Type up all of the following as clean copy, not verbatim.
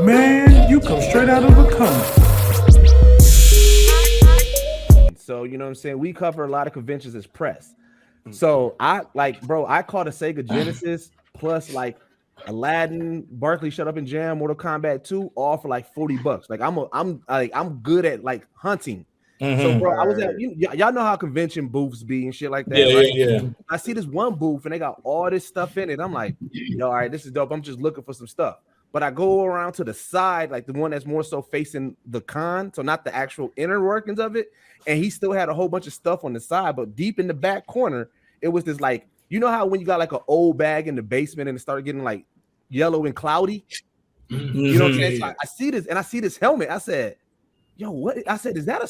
Man, you come straight out of a comic. So, you know what I'm saying? We cover a lot of conventions as press. So I caught a Sega Genesis plus like Aladdin, Barkley Shut Up and Jam, Mortal Kombat 2, all for like $40. Like I'm good at like hunting. So bro, I was at y'all know how convention booths be and shit like that. Yeah, right? yeah. I see this one booth and they got all this stuff in it. I'm like, yo, all right, this is dope. I'm just looking for some stuff. But I go around to the side, like the one that's more so facing the con, so not the actual inner workings of it. And he still had a whole bunch of stuff on the side, but deep in the back corner, it was this like, you know how when you got like an old bag in the basement and it started getting like yellow and cloudy? You know what I'm saying? So I see this and I see this helmet. I said, yo, what? I said, is that a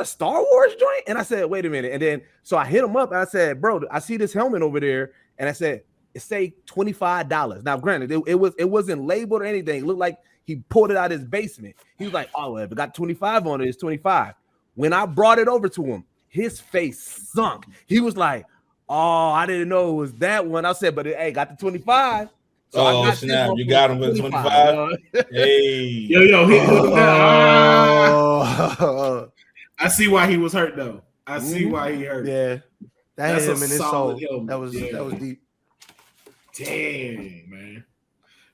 Star Wars joint? And I said, wait a minute. And then so I hit him up and I said, bro, I see this helmet over there. And I said, it say $25. Now, granted, it wasn't labeled or anything. It looked like he pulled it out of his basement. He was like, oh, if it got 25 on it, it's 25. When I brought it over to him, his face sunk. He was like, oh, I didn't know it was that one. I said, but hey, got the 25. So snap! You got him with 25. Hey, yo, I see why he was hurt though. I see why he hurt. Yeah, that's him in his soul. Helmet. That was deep. Damn, man.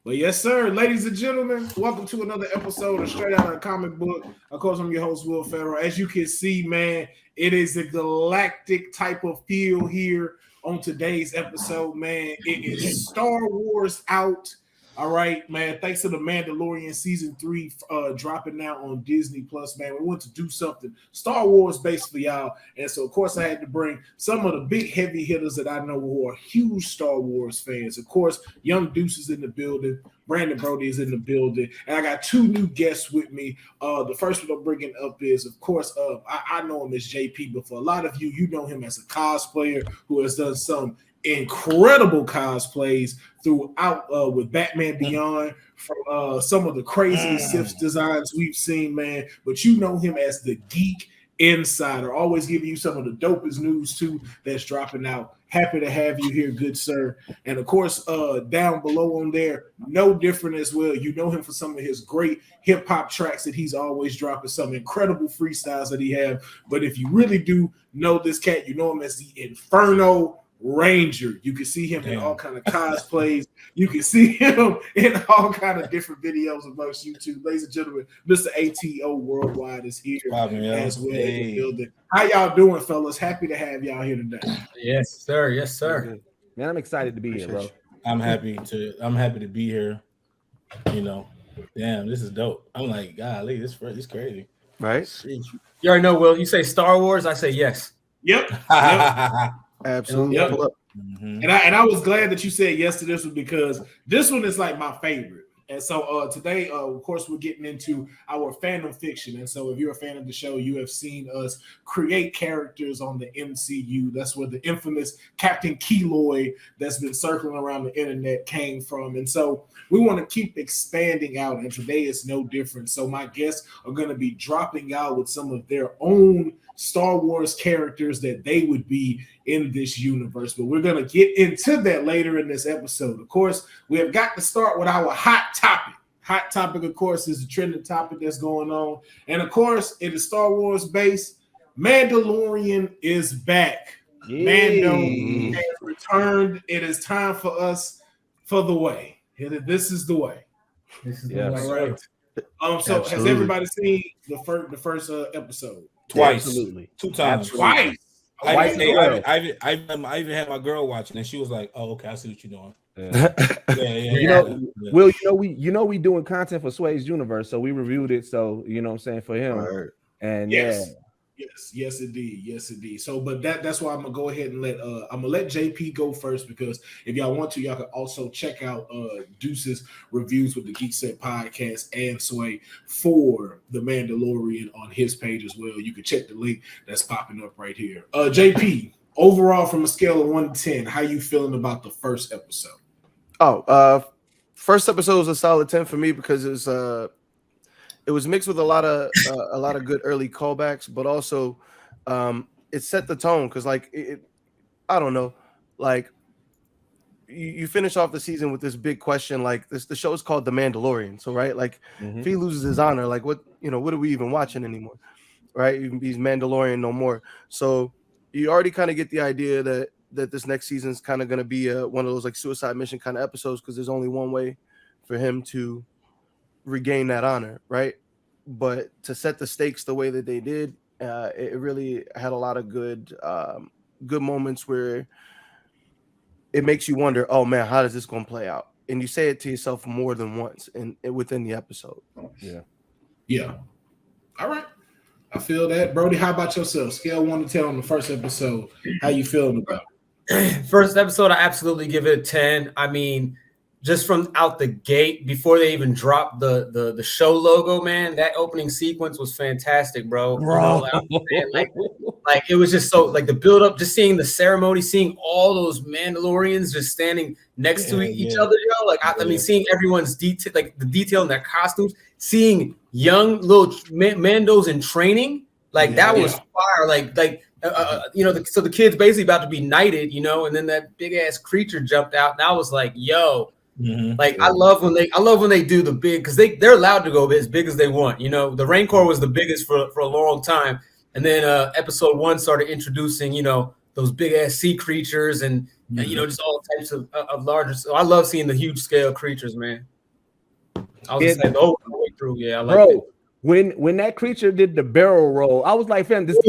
But yes, sir, ladies and gentlemen, welcome to another episode of Straight Out of Comic Book. Of course, I'm your host, Will Pharaoh. As you can see, man, it is a galactic type of feel here on today's episode, man. It is Star Wars out. All right, man. Thanks to the Mandalorian season 3 dropping now on Disney Plus, man. We want to do something Star Wars based for y'all. And so, of course, I had to bring some of the big heavy hitters that I know who are huge Star Wars fans. Of course, young Deuces in the building. Brandon Broady is in the building. And I got two new guests with me. The first one I'm bringing up is, of course, I know him as JP, but for a lot of you, you know him as a cosplayer who has done some incredible cosplays throughout with Batman Beyond, from some of the craziest Sith designs we've seen, man. But you know him as the Geek Insider, always giving you some of the dopest news too that's dropping out. Happy to have you here, good sir. And of course, down below on there, no different as well. You know him for some of his great hip hop tracks that he's always dropping, some incredible freestyles that he have. But if you really do know this cat, you know him as the Inferno Ranger. You can see him in all kind of cosplays. You can see him in all kind of different videos amongst YouTube. Ladies and gentlemen, Mr. ATO Worldwide is here as well in the building. How y'all doing, fellas? Happy to have y'all here today. Yes, sir. Yes, sir. Man, I'm excited to be here, bro. I'm happy to be here. You know, damn, this is dope. I'm like, golly, this crazy. Right? You already know, Will. You say Star Wars, I say yes. Yep. Absolutely. Yep. And I was glad that you said yes to this one, because this one is like my favorite. And so today, of course, we're getting into our Fantom Fiction. And so if you're a fan of the show, you have seen us create characters on the MCU. That's where the infamous Captain Keloid that's been circling around the internet came from. And so we want to keep expanding out, and today is no different. So my guests are going to be dropping out with some of their own Star Wars characters that they would be in this universe. But we're going to get into that later in this episode. Of course, we have got to start with our hot topic. Hot topic, of course, is the trending topic that's going on. And of course, it is Star Wars based. Mandalorian is back. Mando has returned. It is time for us for the way. This is the way. This is the way. Right. So has everybody seen the first episode? Twice. Absolutely. 2 times. Twice. I even had my girl watching, and she was like, "Oh, okay, I see what you're doing." Will, we doing content for Sway's universe, so we reviewed it. So you know what I'm saying, for him. Right. And Yes, indeed. So, but that's why I'm gonna go ahead and let JP go first, because if y'all want to, y'all can also check out Deuces reviews with the Geek Set podcast and Sway for the Mandalorian on his page as well. You can check the link that's popping up right here. JP, overall, from a scale of 1 to 10, how you feeling about the first episode? First episode was a solid 10 for me, because it was mixed with a lot of good early callbacks, but also it set the tone because like I don't know, like you finish off the season with this big question, like the show is called The Mandalorian, so right, like if he loses his honor, like what are we even watching anymore, right? He's Mandalorian no more. So you already kind of get the idea that this next season is kind of going to be one of those like suicide mission kind of episodes because there's only one way for him to regain that honor, right? But to set the stakes the way that they did, it really had a lot of good moments where it makes you wonder, oh man, how is this going to play out? And you say it to yourself more than once within the episode. Yeah. All right. I feel that. Brody, how about yourself? Scale 1 to 10 on the first episode. How you feeling about it? First episode, I absolutely give it a 10. I mean, just from out the gate, before they even dropped the show logo, man, that opening sequence was fantastic, bro. Like it was just so like the build up, just seeing the ceremony, seeing all those Mandalorians just standing next to each other, yo. Like I mean, seeing everyone's detail, like the detail in their costumes, seeing young little Mandos in training, like that was fire. Like so the kid's basically about to be knighted, and then that big ass creature jumped out, and I was like, yo. Like I love when they do the big, because they're allowed to go as big as they want. The Rancor was the biggest for a long time, and then episode 1 started introducing those big ass sea creatures and just all types of larger. So I love seeing the huge scale creatures, man. I was just saying the whole way through. Yeah, I like it. When that creature did the barrel roll, I was like, fam, I said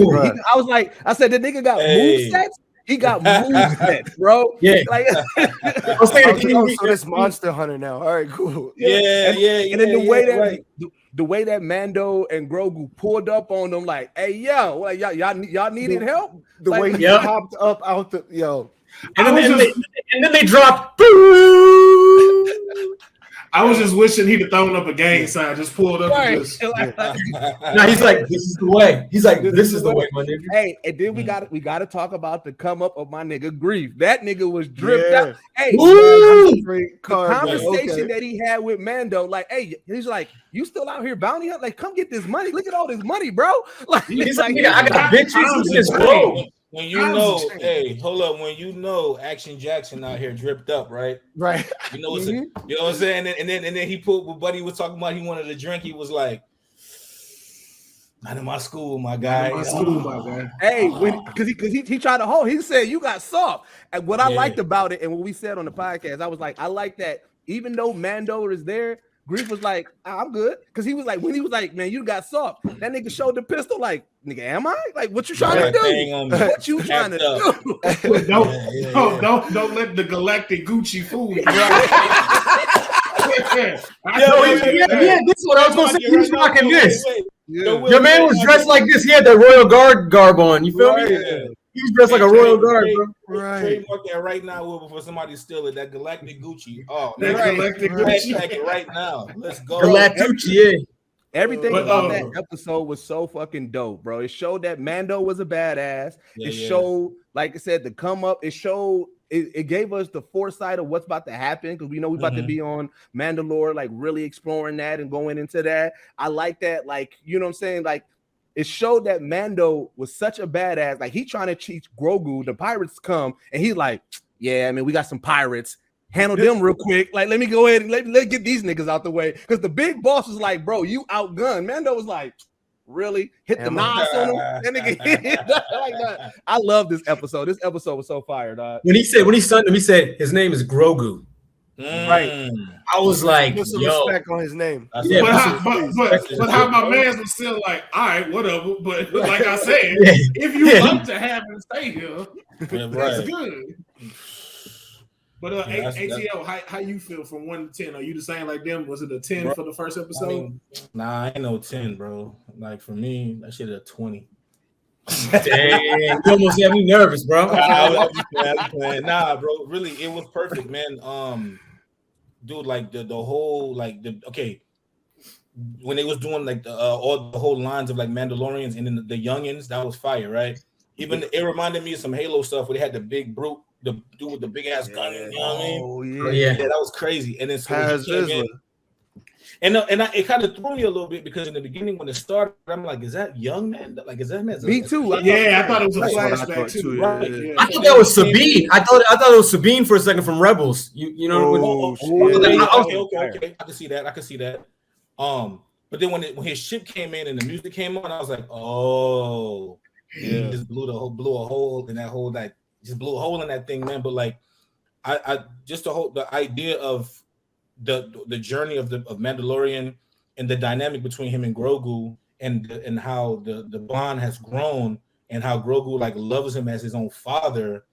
the nigga got movesets. He got movement, bro. Yeah. Like, I was saying, so this Monster Hunter now. All right, cool. And then the way that Mando and Grogu pulled up on them, like, hey, yo, like, y'all needed help. The like, way he popped up out the and then they dropped. I was just wishing he'd have thrown up a gang sign, just pulled up and just. No, he's like, this is the way. He's like, this is the way, my nigga. Hey, and then we got to talk about the come up of my nigga Grief. That nigga was dripped out. Hey, the conversation that he had with Mando, like, hey, he's like, you still out here bounty hunting? Like, come get this money. Look at all this money, bro. Like, he's like, nigga, I got bitches. When you know, hey, hold up. When you know Action Jackson out here dripped up, right? Right. You know what I'm saying? And then he put what Buddy was talking about. He wanted a drink. He was like, "Not in my school, my guy." Hey, because he tried to hold. He said you got soft. And what I liked about it, and what we said on the podcast, I was like, I like that. Even though Mando is there, Grief was like, I'm good. Because he was like, when he was like, man, you got soft. That nigga showed the pistol like, nigga, am I? Like, what you trying to do? What you trying to do? Don't let the galactic Gucci fool you. This is what I was going to say. He was rocking this. Your man was dressed like this. He had that Royal Guard garb on. You feel me? He was dressed like a Royal Guard, bro. Right. Trademark that right now, Will, before somebody steal it. That galactic Gucci. Oh, that galactic Gucci. Take it right now. Let's go. Galactic Gucci, yeah. Everything about that episode was so fucking dope, bro. It showed that Mando was a badass. It showed, like I said, the come up. It showed, it gave us the foresight of what's about to happen because we know we're about to be on Mandalore, like really exploring that and going into that. I like that, like, you know what I'm saying? Like, it showed that Mando was such a badass. Like, he trying to teach Grogu. The pirates come, and he's like, yeah, I mean, we got some pirates. Handle them real quick. Like, let me go ahead and let's get these niggas out the way. Because the big boss was like, bro, you outgunned. Mando was like, really? Hit the nos on him? That nigga hit like that. I love this episode. This episode was so fire, dog. When he sunned him, he said his name is Grogu. Right. I was like, put some respect on his name. But how my man was still like, all right, whatever. But like I said, if you want to have him stay here, that's good. But ATL, how you feel from 1 to 10? Are you the same like them? Was it a 10 for the first episode? I mean, nah, I ain't no 10, bro. Like for me, that shit a 20. Dang, you almost had me nervous, bro. Nah, bro, really, it was perfect, man. Dude, like the whole when they was doing like all the whole lines of like Mandalorians and then the youngins, that was fire, right? Even it reminded me of some Halo stuff where they had the big brute, the dude with the big ass gun. You know what I mean? Yeah, that was crazy. And then so it kind of threw me a little bit because in the beginning when it started, I'm like, is that young man? Like, is that man? Me too. I thought it was a That's what I flashback thought too. too, Right. yeah. I thought that was Sabine. I thought it was Sabine for a second from Rebels. You know. Okay. I can see that. But then when his ship came in and the music came on, I was like, oh, he just blew a hole in that hole, just blew a hole in that thing, man. But like, I just the idea of the journey of Mandalorian and the dynamic between him and Grogu and how the bond has grown and how Grogu like loves him as his own father.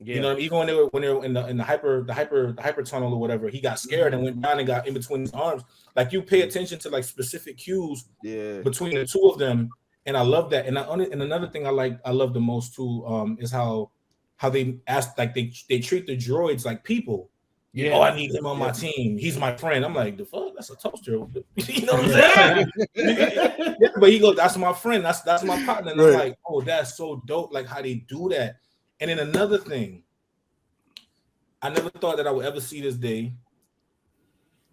Yeah. You know, even when they were in the hyper tunnel or whatever, he got scared and went down and got in between his arms. Like you pay attention to like specific cues between the two of them, and I love that. And another thing I love the most too is how they ask, like they treat the droids like people. Yeah. Oh, I need him on my team. He's my friend. I'm like, the fuck? That's a toaster. You know what I'm saying? But he goes, that's my friend. That's my partner. And I'm like, oh, that's so dope. Like how they do that. And then another thing, I never thought that I would ever see this day.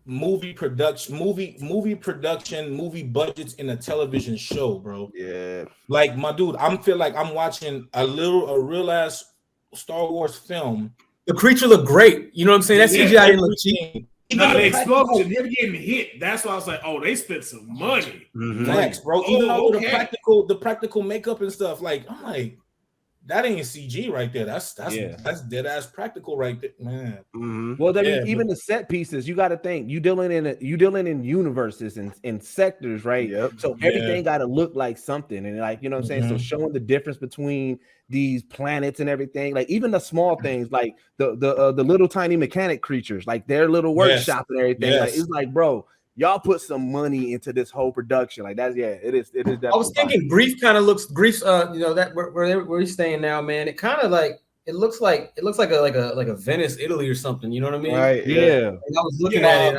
Movie production, movie budgets in a television show, bro. Yeah. Like my dude, I feel like I'm watching a real ass Star Wars film. The creature looked great. You know what I'm saying? That CGI didn't look cheap. No, the explosion, him getting hit. That's why I was like, oh, they spent some money. Thanks, bro. Even though the practical makeup and stuff, like I'm like, that ain't CG right there. That's dead ass practical right there, man. Well, even the set pieces, you got to think you dealing in universes and sectors, right? Yep. So everything got to look like something, and like you know what I'm saying. So showing the difference between these planets and everything, like even the small things, like the little tiny mechanic creatures, like their little workshop and everything. Like it's like, bro, y'all put some money into this whole production. Like that's it is definitely. I was thinking Grief kind of looks you know that where he's staying now, man. It kind of like it looks like a Venice, Italy or something. You know what I mean? Right. Yeah. And I was looking at it. And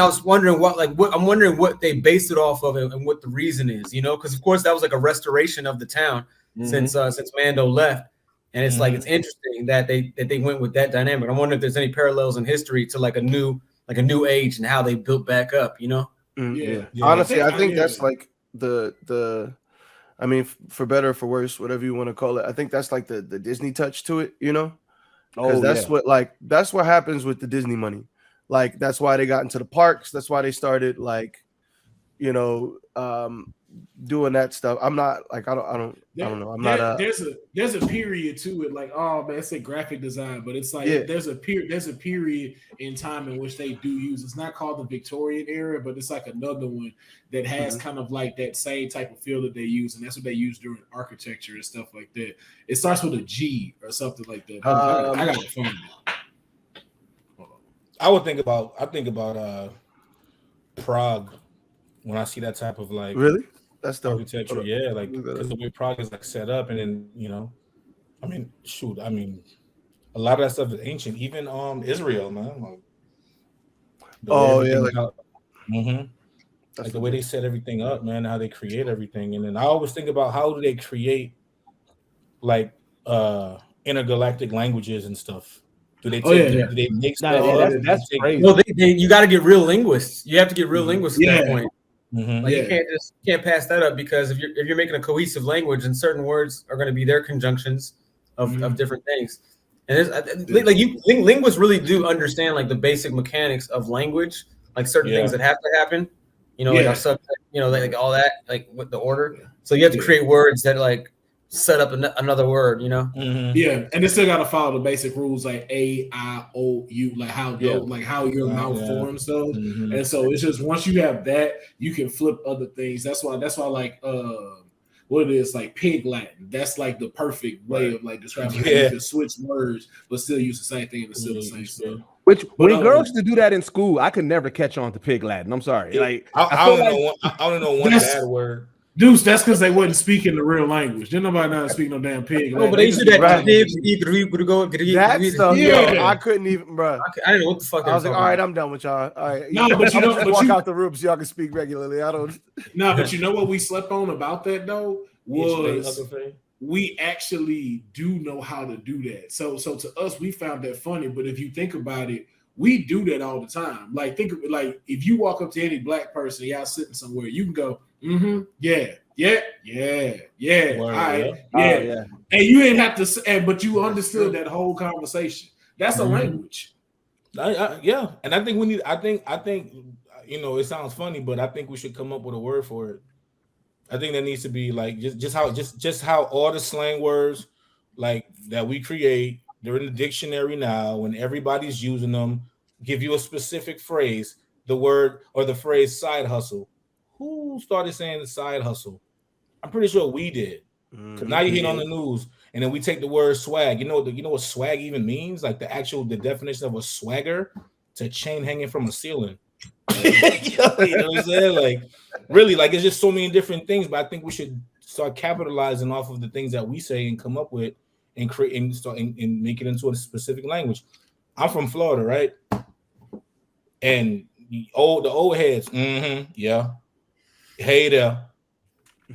I was wondering what they based it off of and what the reason is. You know, because of course that was like a restoration of the town since Mando left. And it's like it's interesting that they went with that dynamic. I wonder if there's any parallels in history to like a new age and how they built back up, you know? Honestly, I think that's like the I mean, for better or for worse, whatever you want to call it, I think that's like the Disney touch to it, you know? Because that's what happens with the Disney money. Like that's why they got into the parks. That's why they started like, you know, doing that stuff. I'm not like I don't know. I'm not there's a period to it, like man, it's a graphic design, but it's like there's a period in time in which they do use. It's not called the Victorian era, but it's like another one that has kind of like that same type of feel that they use, and that's what they use during architecture and stuff like that. It starts with a G or something like that. I gotta find it. I think about Prague when I see that type of like that's the architecture, like because the way Prague is like set up, and then you know, I mean, a lot of that stuff is ancient. Even Israel, man. Like the way they set everything up, man. How they create everything, and then I always think about how do they create like intergalactic languages and stuff. Do they make stuff? That's crazy. Well, you got to get real linguists. You have to get real linguists at that point. Like you can't pass that up because if you're making a cohesive language, and certain words are going to be their conjunctions of different things, and linguists really do understand like the basic mechanics of language, like certain things that have to happen, you know, like our subject, you know, like all that, like with the order. So you have to create words that like set up another word, you know. Yeah, and they still got to follow the basic rules like A, I, O, U, like how your mouth forms those. And so it's just once you have that, you can flip other things. That's why like what it is, like Pig Latin. That's like the perfect way of like describing how you can switch words but still use the same thing and still the same stuff. Which when girls used to do that in school, I could never catch on to Pig Latin. I'm sorry. Like I don't know one bad word. Deuce, that's because they wasn't speaking the real language. Didn't nobody know how to speak no damn pig. No, but they used to do that. That stuff, I couldn't even, bro. I didn't know what the fuck. I was like, all right, I'm done with y'all. All right, no, but you know, walk out the room so y'all can speak regularly. I don't. No, but you know what we slept on about that though was we actually do know how to do that. So to us, we found that funny. But if you think about it, We do that all the time. Like, think of it, like if you walk up to any black person, y'all sitting somewhere, you can go, yeah. All right, yeah. And you ain't have to say, but you understood that whole conversation. That's a language. Yeah, and I think we need. I think you know, it sounds funny, but I think we should come up with a word for it. I think that needs to be like just how all the slang words like that we create, they're in the dictionary now, when everybody's using them, give you a specific phrase, the word or the phrase side hustle. Who started saying the side hustle? I'm pretty sure we did. Because now you hear on the news, and then we take the word swag. You know what swag even means? Like the definition of a swagger, it's a chain hanging from a ceiling. You know what I'm saying? Like, really, like it's just so many different things. But I think we should start capitalizing off of the things that we say and come up with and create and start and make it into a specific language. I'm from Florida, right? And the old heads, yeah. Hey there.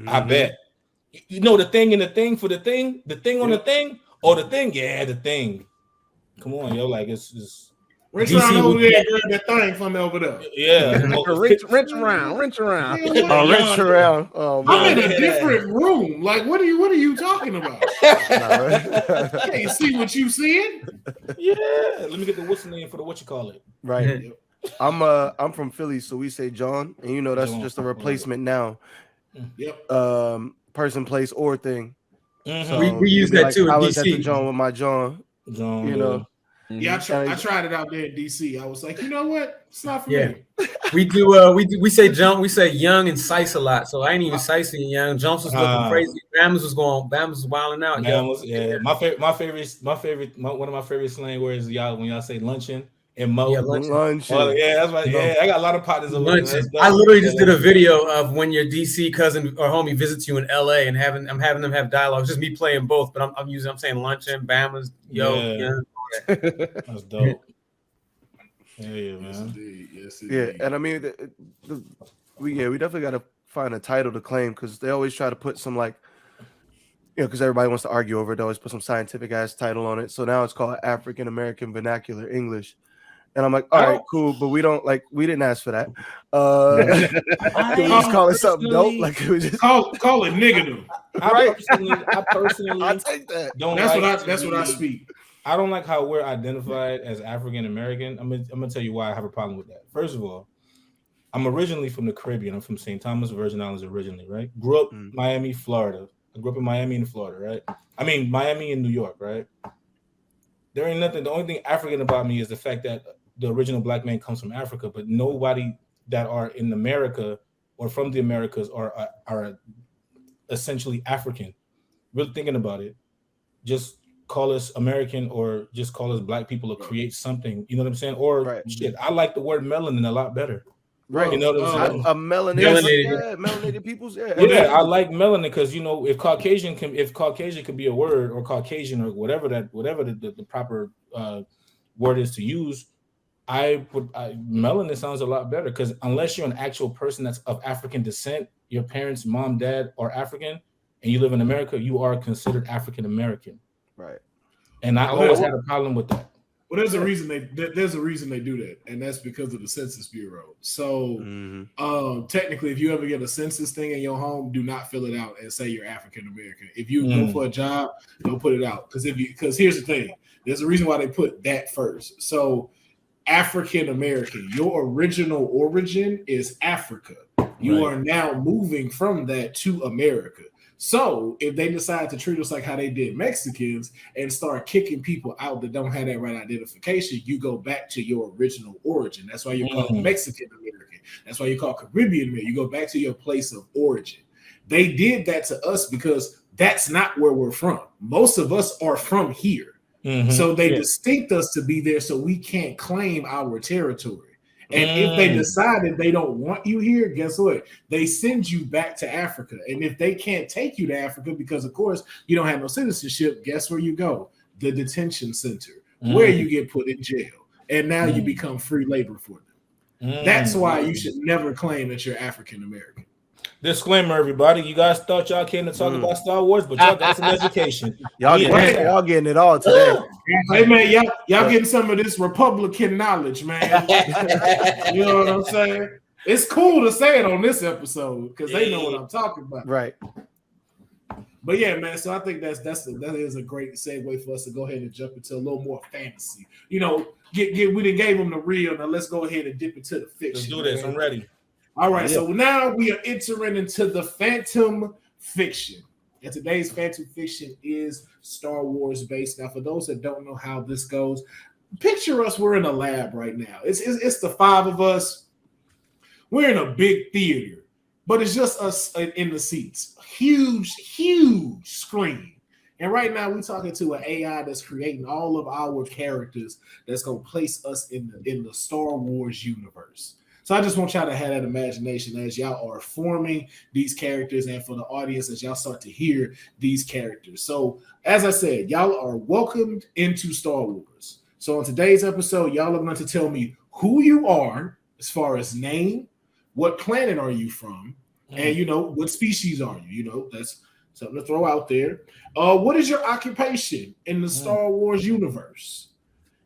I bet. You know the thing and the thing for the thing on the thing, or the thing, yeah, the thing. Come on, yo, like it's Rinse around over there, grab that thing from over there. Yeah, rinse around. Rinse around. I'm in a different room. Like, what are you talking about? Hey, you see what you seeing? Yeah, let me get the what's name for the what you call it. Right. I'm from Philly, so we say John, and you know that's John. just a replacement now. Yep. Person, place, or thing. So we use that too in I was at the DC. John with my John. You know. Yeah, I tried it out there in DC. I was like, you know what? It's not for me. We do. We say jump. We say young and Sice a lot. So I ain't even Sicing young. Jumps was looking crazy. Bams was wilding out. Yeah. My favorite. One of my favorite slang words, y'all, when y'all say luncheon and mo. Yeah, luncheon. Oh, yeah, that's right. Yeah, I got a lot of partners over there. I literally just did a video of when your DC cousin or homie visits you in LA and I'm having them have dialogue. Just me playing both, but I'm saying luncheon, Bama's, yo. That's dope. Yeah, man. Yes, indeed. And I mean, we definitely got to find a title to claim, because they always try to put some, like, you know, because everybody wants to argue over it. They always put some scientific ass title on it. So now it's called African American Vernacular English. And I'm like, all right, cool, but we didn't ask for that. Can we just call it something dope? Like, we just call it nigga. I personally I take that. That's what I speak. I don't like how we're identified as African American. I'm gonna tell you why I have a problem with that. First of all, I'm originally from the Caribbean. I'm from St. Thomas, Virgin Islands originally, right? Grew up Miami, Florida. I grew up in Miami and Florida, right? I mean, Miami and New York, right? There ain't nothing. The only thing African about me is the fact that the original black man comes from Africa, but nobody that are in America or from the Americas are essentially African. Really thinking about it, just call us American or just call us black people or create something. You know what I'm saying? Or shit, I like the word melanin a lot better. Right. You know what I'm saying? Melanated peoples. Yeah, I like melanin because, you know, if Caucasian could be a word, or Caucasian or whatever the proper word is to use, melanin sounds a lot better, because unless you're an actual person that's of African descent, your parents, mom, dad are African, and you live in America, you are considered African American. Right. And I always had a problem with that. Well, there's a reason they do that, and that's because of the Census Bureau. So technically, if you ever get a census thing in your home, do not fill it out and say you're African American. If you go for a job, don't put it out, because here's the thing: there's a reason why they put that first. So African American, your original origin is Africa. You are now moving from that to America. So if they decide to treat us like how they did Mexicans and start kicking people out that don't have that right identification, you go back to your original origin. That's why you're called Mexican American. That's why you're called Caribbean American. You go back to your place of origin. They did that to us because that's not where we're from. Most of us are from here. So they distinct us to be there so we can't claim our territory. And if they decided they don't want you here, guess what? They send you back to Africa. And if they can't take you to Africa because, of course, you don't have no citizenship, guess where you go? The detention center, where you get put in jail. And now you become free labor for them. That's why you should never claim that you're African American. Disclaimer, everybody. You guys thought y'all came to talk about Star Wars, but y'all got some education. Y'all getting it all today. Hey man, y'all getting some of this Republican knowledge, man. You know what I'm saying? It's cool to say it on this episode because they know what I'm talking about. Right. But yeah, man. So I think that is a great segue for us to go ahead and jump into a little more fantasy. We done gave them the real. Now let's go ahead and dip into the fiction. Let's do this. Man. I'm ready. All right. Yeah. So now we are entering into the Fantom Fiction. And today's Fantom Fiction is Star Wars based. Now, for those that don't know how this goes, picture us. We're in a lab right now. It's the five of us. We're in a big theater, but it's just us in the seats. Huge screen. And right now we're talking to an AI that's creating all of our characters that's going to place us in the Star Wars universe. So I just want y'all to have that imagination as y'all are forming these characters and for the audience as y'all start to hear these characters. So as I said, y'all are welcomed into Star Wars. So on today's episode, y'all are going to tell me who you are as far as name, what planet are you from, and what species are you? That's something to throw out there. What is your occupation in the Star Wars universe?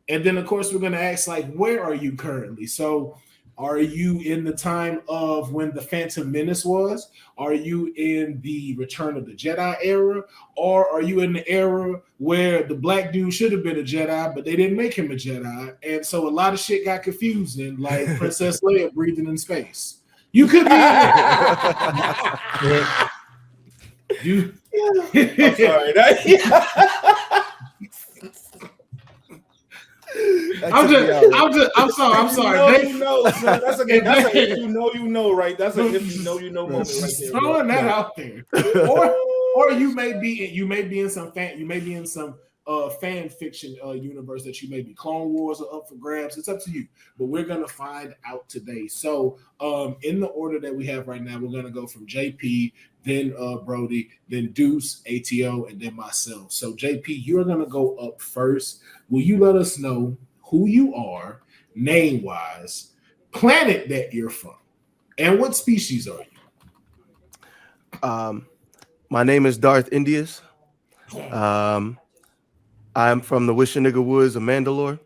And then of course we're going to ask where are you currently? So are you in the time of when the Phantom Menace was? Are you in the Return of the Jedi era? Or are you in the era where the black dude should have been a Jedi, but they didn't make him a Jedi? And so a lot of shit got confusing, like Princess Leia breathing in space. You could be I'm sorry. I'm sorry. You know, son. That's a if you know, right? That's a if you know moment right there. Throwing that out there. Or you may be in some fan fiction universe that you may be. Clone Wars are up for grabs. It's up to you. But we're gonna find out today. So in the order that we have right now, we're gonna go from JP, then Broady, then Deuce, ATO, and then myself. So JP, you're gonna go up first. Will you let us know who you are, name-wise, planet that you're from, and what species are you? My name is Darth Indius. I'm from the Wishinigga Woods of Mandalore.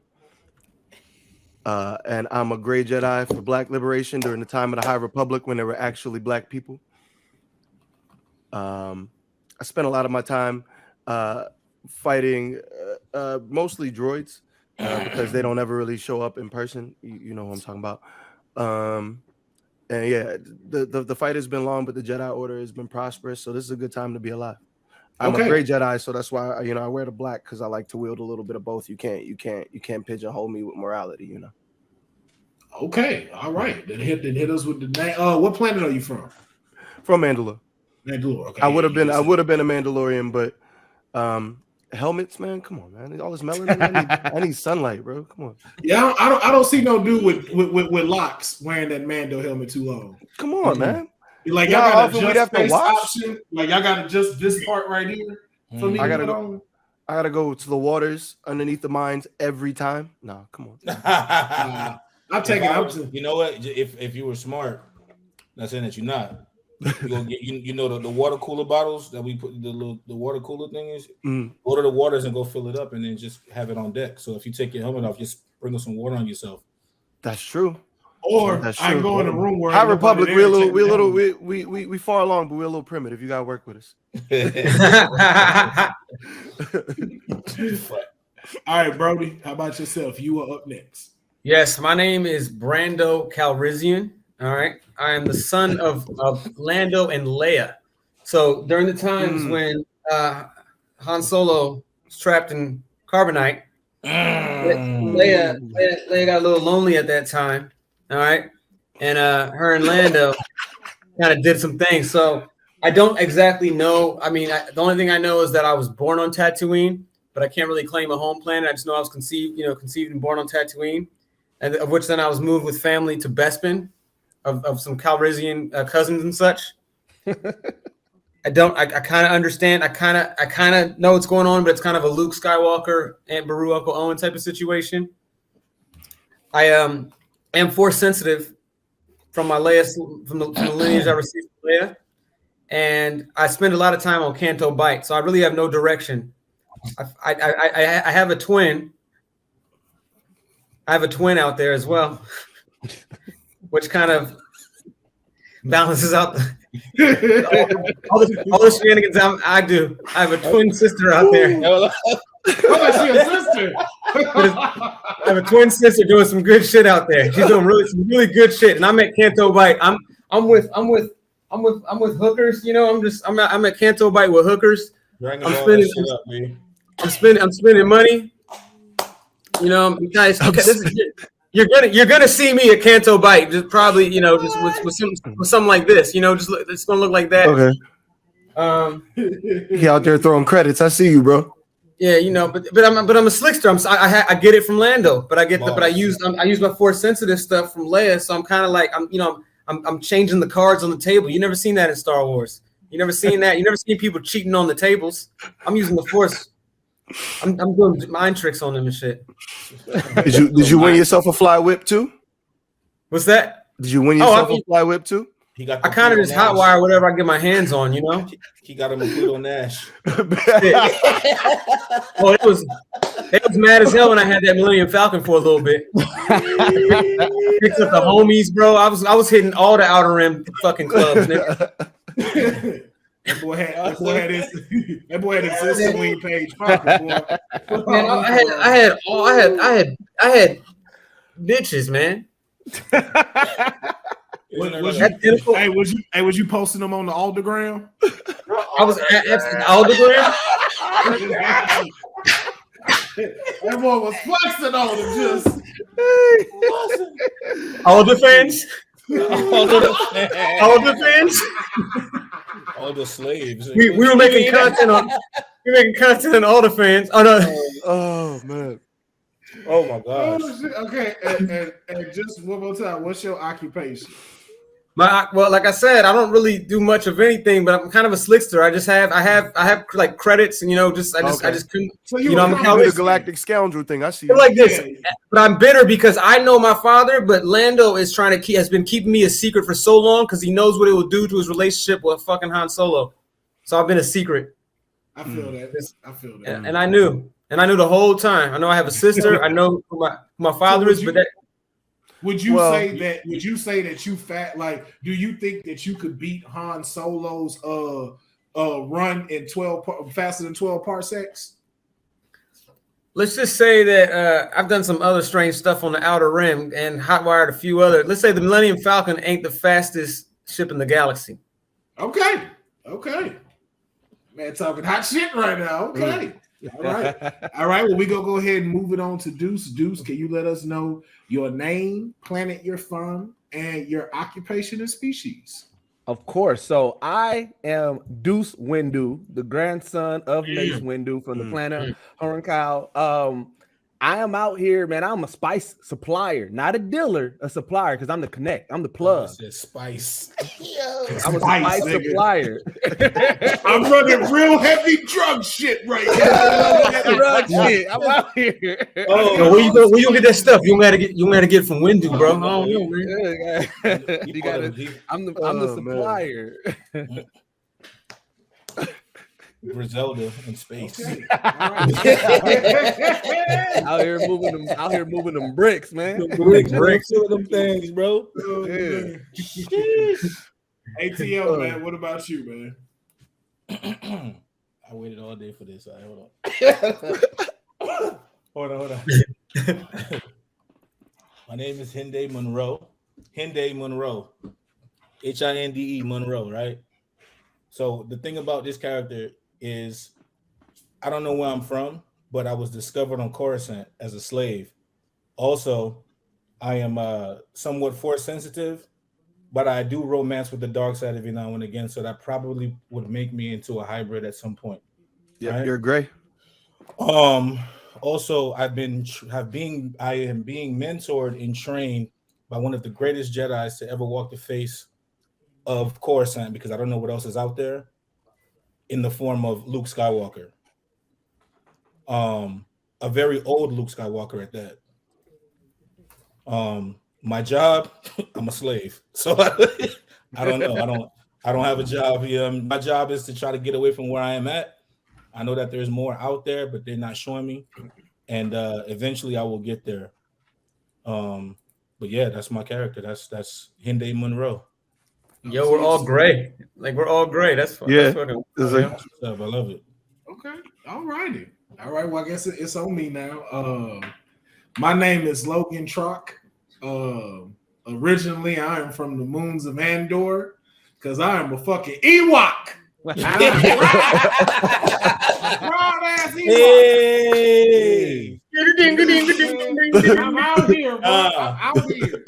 And I'm a gray Jedi for Black liberation during the time of the High Republic when there were actually Black people. I spent a lot of my time fighting mostly droids because they don't ever really show up in person. You know what I'm talking about. And yeah, the fight has been long, but the Jedi Order has been prosperous. So this is a good time to be alive. I'm a gray Jedi, so that's why I wear the black because I like to wield a little bit of both. You can't pigeonhole me with morality, Okay, all right. Then hit us with the name. What planet are you from? From Mandalore. Mandalore. Okay. I would have been a Mandalorian, but helmets, man. Come on, man. All this melanin. I need sunlight, bro. Come on. Yeah, I don't see no dude with locks wearing that Mando helmet too long. Come on, man. Like y'all gotta adjust face option. Like y'all gotta adjust this part right here for me. I gotta go to the waters underneath the mines every time. No, come on. I'm taking option. You know what? If you were smart, not saying that you're not. You gonna get the water cooler bottles that we put the water cooler thing is. Go to the waters and go fill it up, and then just have it on deck. So if you take your helmet off, just sprinkle some water on yourself. That's true. Or I go in a room where High Republic, we far along, but we're a little primitive. You gotta work with us. All right, Broady, how about yourself? You are up next. Yes, my name is Brando Calrissian. All right, I am the son of Lando and Leia. So during the times when Han Solo was trapped in carbonite, Leia got a little lonely at that time. All right, and her and Lando kind of did some things. So I don't exactly know. I mean, the only thing I know is that I was born on Tatooine, but I can't really claim a home planet. I just know I was conceived and born on Tatooine, and of which then I was moved with family to Bespin of some Calrissian cousins and such. I kind of understand. I kind of know what's going on, but it's kind of a Luke Skywalker, Aunt Beru, Uncle Owen type of situation. I am force sensitive from my Leia, from the lineage I received from Leia, and I spend a lot of time on Canto Bight, so I really have no direction I have a twin. I have a twin out there as well, which kind of balances out all the shenanigans I do. I have a twin sister out there. Oh, she a sister. I have a twin sister doing some good shit out there. She's doing some really good shit, and I'm at Canto Bite. I'm with hookers. You know, I'm at Canto Bite with hookers. I'm spending money. You know, guys, you're gonna see me at Canto Bite, just probably, you know, just with something like this. You know, it's gonna look like that. Okay. He out there throwing credits. I see you, bro. Yeah, you know, but I'm a slickster. I get it from Lando, but I use my force sensitive stuff from Leia, so I'm kind of like I'm changing the cards on the table. You never seen that in Star Wars. You never seen that. You never seen people cheating on the tables. I'm using the force. I'm doing mind tricks on them and shit. Did you win yourself a fly whip too? What's that? Did you win yourself a fly whip too? I kind of just hotwire whatever I get my hands on, you know. He got him a Pluto Nash. Oh, it was mad as hell when I had that Millennium Falcon for a little bit. Picked up the homies, bro. I was hitting all the Outer Rim fucking clubs, nigga. That boy had his sister wing page pocket, boy. Man, I had bitches, man. Was you posting them on the Aldergram? I was at the Aldergram. That boy was flexing on them, just All the fans. All the slaves. We were making content on all the fans. Oh no. Oh man. Oh my gosh. Oh, shit. Okay, and just one more time, what's your occupation? Well, like I said, I don't really do much of anything, but I'm kind of a slickster. I have like credits, and you know, I just couldn't. So I'm kind of the galactic scoundrel thing. I see. Like this, but I'm bitter because I know my father, but Lando is has been keeping me a secret for so long because he knows what it will do to his relationship with fucking Han Solo. So I've been a secret. I feel that. And I knew the whole time. I know I have a sister. I know who my father is, but that. Would you say that you do you think that you could beat Han Solo's run in 12 faster than 12 parsecs? Let's just say that I've done some other strange stuff on the Outer Rim and hotwired a few other. Let's say the Millennium Falcon ain't the fastest ship in the galaxy. Okay. Man, talking hot shit right now. Okay. All right. Well, we go ahead and move it on to Deuce. Deuce, can you let us know your name, planet you're from, and your occupation and species? Of course. So I am Deuce Windu, the grandson of Mace Windu from the planet Hurankau. I am out here, man. I'm a spice supplier, not a dealer, a supplier, because I'm the connect. I'm the plug. Spice. I'm a spice supplier. I'm running real heavy drug shit right now. Drug shit. I'm out here. Oh, where you gonna get that stuff? You gotta get it from Windu, bro. I don't know, man. I'm the supplier. Griselda in space. out here moving them bricks, man. Bricks with them things, bro. ATL, man. What about you, man? I waited all day for this. Hold on. My name is Hinde Monroe. Hinde Monroe. Hinde Monroe, right? So the thing about this character is I don't know where I'm from, but I was discovered on Coruscant as a slave. Also, I am somewhat force sensitive, but I do romance with the dark side every now and again, so that probably would make me into a hybrid at some point. Yeah, right? You're gray. Also, I am being mentored and trained by one of the greatest Jedis to ever walk the face of Coruscant, because I don't know what else is out there, in the form of Luke Skywalker. A very old Luke Skywalker at that. My job, I'm a slave. So I don't know. I don't have a job here. My job is to try to get away from where I am at. I know that there's more out there, but they're not showing me. And eventually I will get there. But yeah, that's my character. That's Hyundai Monroe. Yo, we're all gray. Like we're all gray. That's Yeah. That's fucking, I love it. Okay. All righty. All right. Well, I guess it's on me now. My name is Logan Trock. Originally, I am from the moons of Andor because I am a fucking Ewok. Broad ass Ewok. Hey. I'm out here, bro. I'm out here.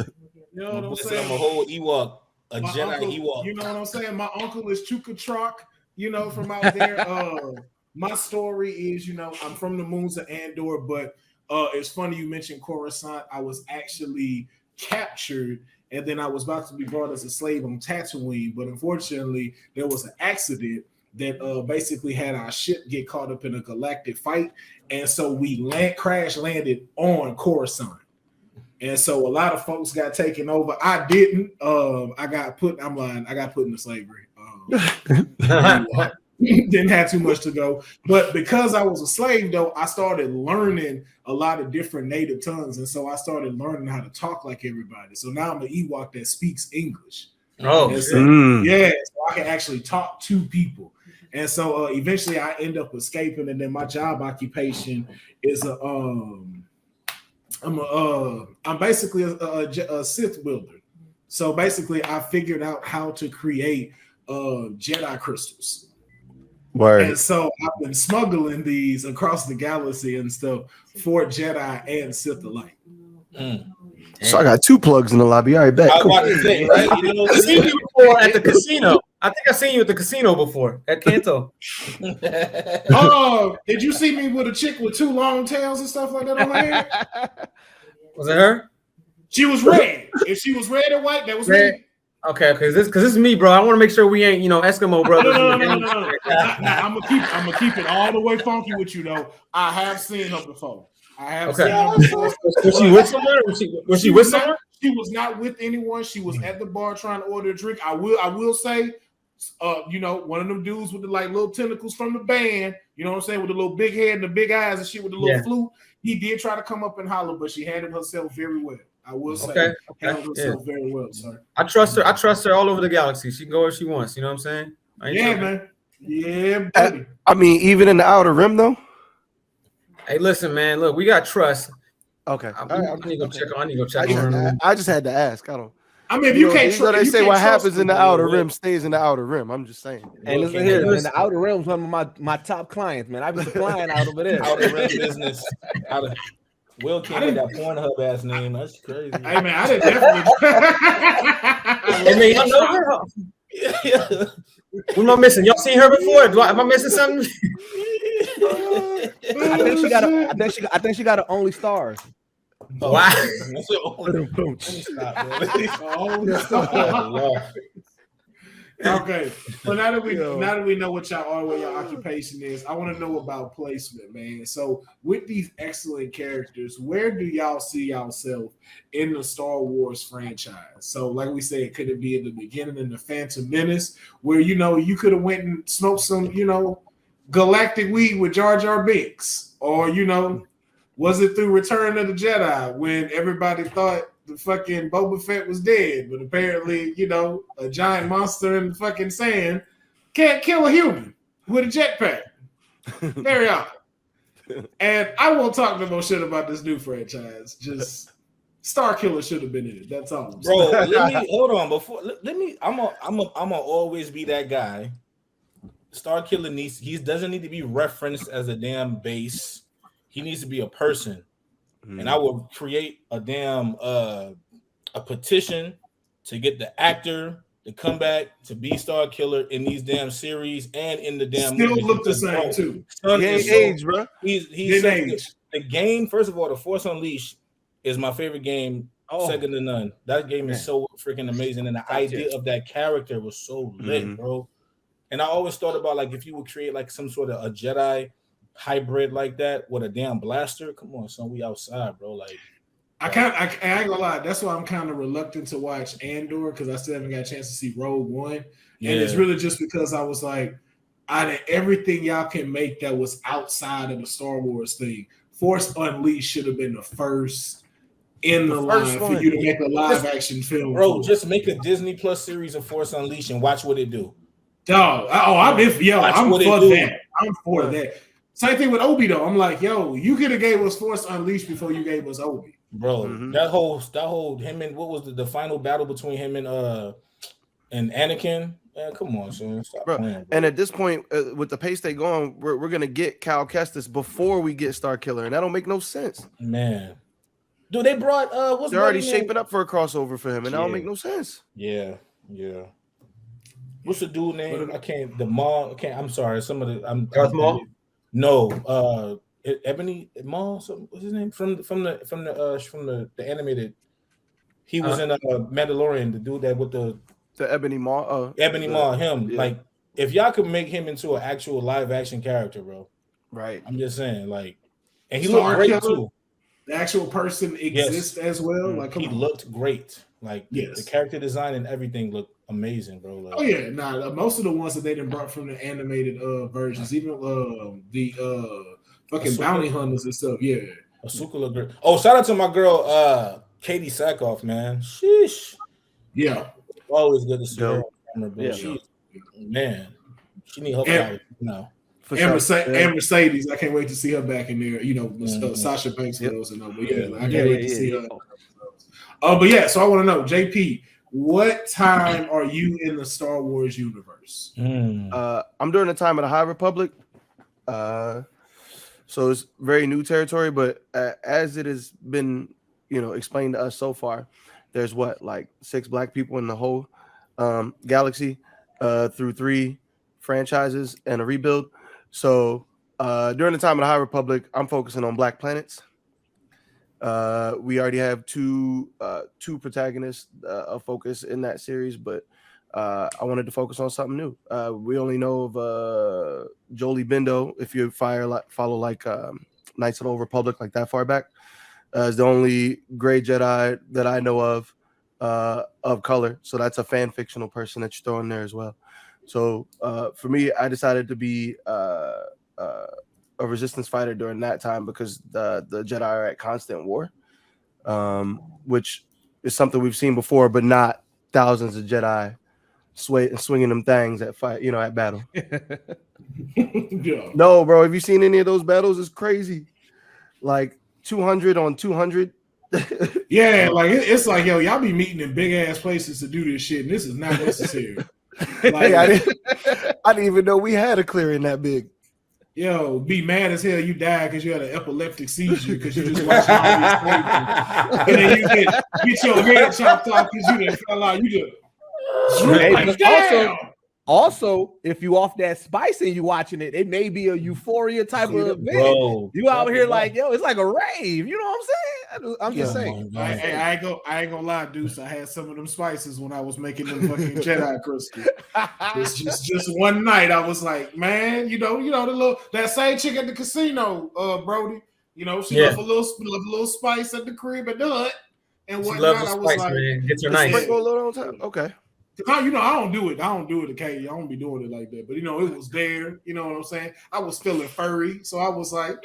You know what I'm saying? I'm a whole Ewok, a My Jedi uncle, Ewok. you know what I'm saying? My uncle is Chuka Trock, you know, from out there. My story is, you know, I'm from the moons of Andor, but it's funny you mentioned Coruscant. I was actually captured, and then I was about to be brought as a slave on Tatooine, but unfortunately, there was an accident that basically had our ship get caught up in a galactic fight, and so we crash landed on Coruscant. And so a lot of folks got taken over. I didn't. I got put into slavery. Didn't have too much to go. But because I was a slave, though, I started learning a lot of different native tongues. And so I started learning how to talk like everybody. So now I'm an Ewok that speaks English. Oh, so, yeah. So I can actually talk to people. And so eventually I end up escaping. And then my job occupation is I'm basically a Sith wielder. So basically I figured out how to create Jedi crystals. Word. And so I've been smuggling these across the galaxy and stuff for Jedi and Sith alike. So I got 2 plugs in the lobby. All right, bet. Cool. Right? I've seen you before at the casino. I think I've seen you at the casino before at Kanto. Oh, did you see me with a chick with 2 long tails and stuff like that on my head? Was it her? She was red. If she was red and white, that was Red. me. Okay, because this is me, bro. I want to make sure we ain't, Eskimo brothers. No. I'm gonna keep it all the way funky with you though. I have seen her before. I have seen her before. Was she with someone? Was she with someone? She was not with anyone. She was at the bar trying to order a drink. I will say, one of them dudes with the like little tentacles from the band. You know what I'm saying, with the little big head and the big eyes and shit with the little flute. He did try to come up and holler, but she handled herself very well. I will say, handled herself very well, sir. I trust her all over the galaxy. She can go where she wants. You know what I'm saying? Man. Yeah, buddy. I mean, even in the Outer Rim, though. Hey, listen, man. Look, we got trust. Okay. I need to go check on her. I just had to ask. I mean, if you can't trust, they say what happens in the Outer Rim stays in the Outer Rim. I'm just saying. Hey, listen here, man. The Outer Rim's one of my top clients, man. I've been supplying out over there. Outer Rim business. Will came with that Pornhub ass name. That's crazy. Hey man, I didn't definitely. I know her. What am I missing? Y'all seen her before? Am I missing something? I think she got an Only Stars. Oh, wow. Okay, so now that we know what y'all are, what your occupation is, I want to know about placement, man. So with these excellent characters, where do y'all see yourself in the Star Wars franchise? So like we said, could it be in the beginning in the Phantom Menace, where you could have went and smoked some galactic weed with Jar Jar Binks, or was it through Return of the Jedi when everybody thought the fucking Boba Fett was dead, but apparently, a giant monster in the fucking sand can't kill a human with a jetpack. Very odd. And I won't talk no more shit about this new franchise. Just Star Killer should have been in it. That's all. Bro, let me hold on before. I'm gonna always be that guy. Star Killer doesn't need to be referenced as a damn base. He needs to be a person. And I will create a damn a petition to get the actor to come back to be Star Killer in these damn series and in the damn still movies. Look the same too. He ain't age, bro. He's the game. First of all, The Force Unleashed is my favorite game, second to none. That game is so freaking amazing, and the idea of that character was so lit, bro. And I always thought about like if you would create like some sort of a Jedi hybrid like that with a damn blaster. Come on, son, we outside, bro. Like, I ain't gonna lie. That's why I'm kind of reluctant to watch Andor because I still haven't got a chance to see Rogue One, and it's really just because I was like, out of everything y'all can make that was outside of the Star Wars thing, Force Unleashed should have been the first in the line for you to make a live action film. Bro, just make a Disney Plus series of Force Unleashed and watch what it do. Dog, I'm for that. I'm for that. Same thing with Obi though. I'm like, yo, you could have gave us Force Unleashed before you gave us Obi. Bro, that whole him and what was the final battle between him and Anakin? Man, come on, son. Stop playing, bro. And at this point, with the pace they go on, we're gonna get Cal Kestis before we get Star Killer, and that don't make no sense. Man, dude, they brought they're already shaping up for a crossover for him, and that don't make no sense. Yeah. What's the dude name? I'm sorry. Some of the Darth Maul. No, Ebony Maul. What's his name from the animated? He was in Mandalorian. The dude that with the Ebony Maw. Ebony Maw. Him. Yeah. Like, if y'all could make him into an actual live action character, bro. Right. I'm just saying, like, and he looked great too. The actual person exists as well. Like, he looked great. Like, the character design and everything looked amazing, bro. Like, most of the ones that they done brought from the animated versions, even the fucking Ahsoka, bounty hunters and stuff. Yeah, Ahsoka looked great. Oh, shout out to my girl Katie Sackhoff, man. Sheesh. Yeah, always good to see her. Man, she need help out now. And Mercedes, I can't wait to see her back in there. You know, Sasha Banks girls and all. But I can't wait to see her. But so I want to know, JP, what time are you in the Star Wars universe? I'm during the time of the High Republic. So it's very new territory, but as it has been, explained to us so far, there's like 6 black people in the whole galaxy through 3 franchises and a rebuild. So during the time of the High Republic, I'm focusing on black planets. We already have two protagonists of focus in that series, but I wanted to focus on something new. We only know of Jolie Bindo, if you follow like Knights of the Old Republic, like that far back, is the only gray Jedi that I know of color. So that's a fan fictional person that you throw in there as well. So for me, I decided to be a resistance fighter during that time because the Jedi are at constant war, which is something we've seen before, but not thousands of Jedi swinging them things at fight, at battle. Yeah. No, bro, have you seen any of those battles? It's crazy. Like 200 on 200. Yeah, like it's like, yo, y'all be meeting in big ass places to do this shit, and this is not necessary. Like, hey, I didn't even know we had a clearing that big. Yo, be mad as hell you died because you had an epileptic seizure because you just watched all these things. And then you get your head chopped off because you didn't fell out. You just also, if you off that spice and you watching it, it may be a euphoria type of event. Bro, you out here like, yo, it's like a rave. You know what I'm saying? I'm just saying. I ain't gonna lie, Deuce. I had some of them spices when I was making them fucking Jedi crystals. It's just one night I was like, man, that same chick at the casino, Broady. She left a little spice at the crib at the hut and whatnot. I was like, man. Gets her nice. Sprinkle a little on top. Okay. I don't do it. I don't do it occasionally. I don't be doing it like that. But it was there. You know what I'm saying? I was feeling furry, so I was like,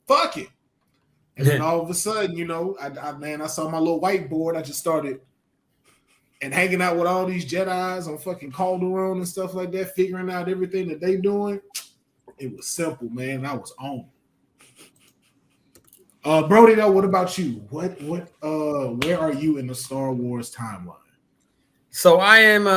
fuck it. And then all of a sudden, I saw my little whiteboard. I just started and hanging out with all these Jedis on fucking Calderon and stuff like that, figuring out everything that they doing. It was simple, man. I was on. Broady, though, what about you? Where are you in the Star Wars timeline? So I am,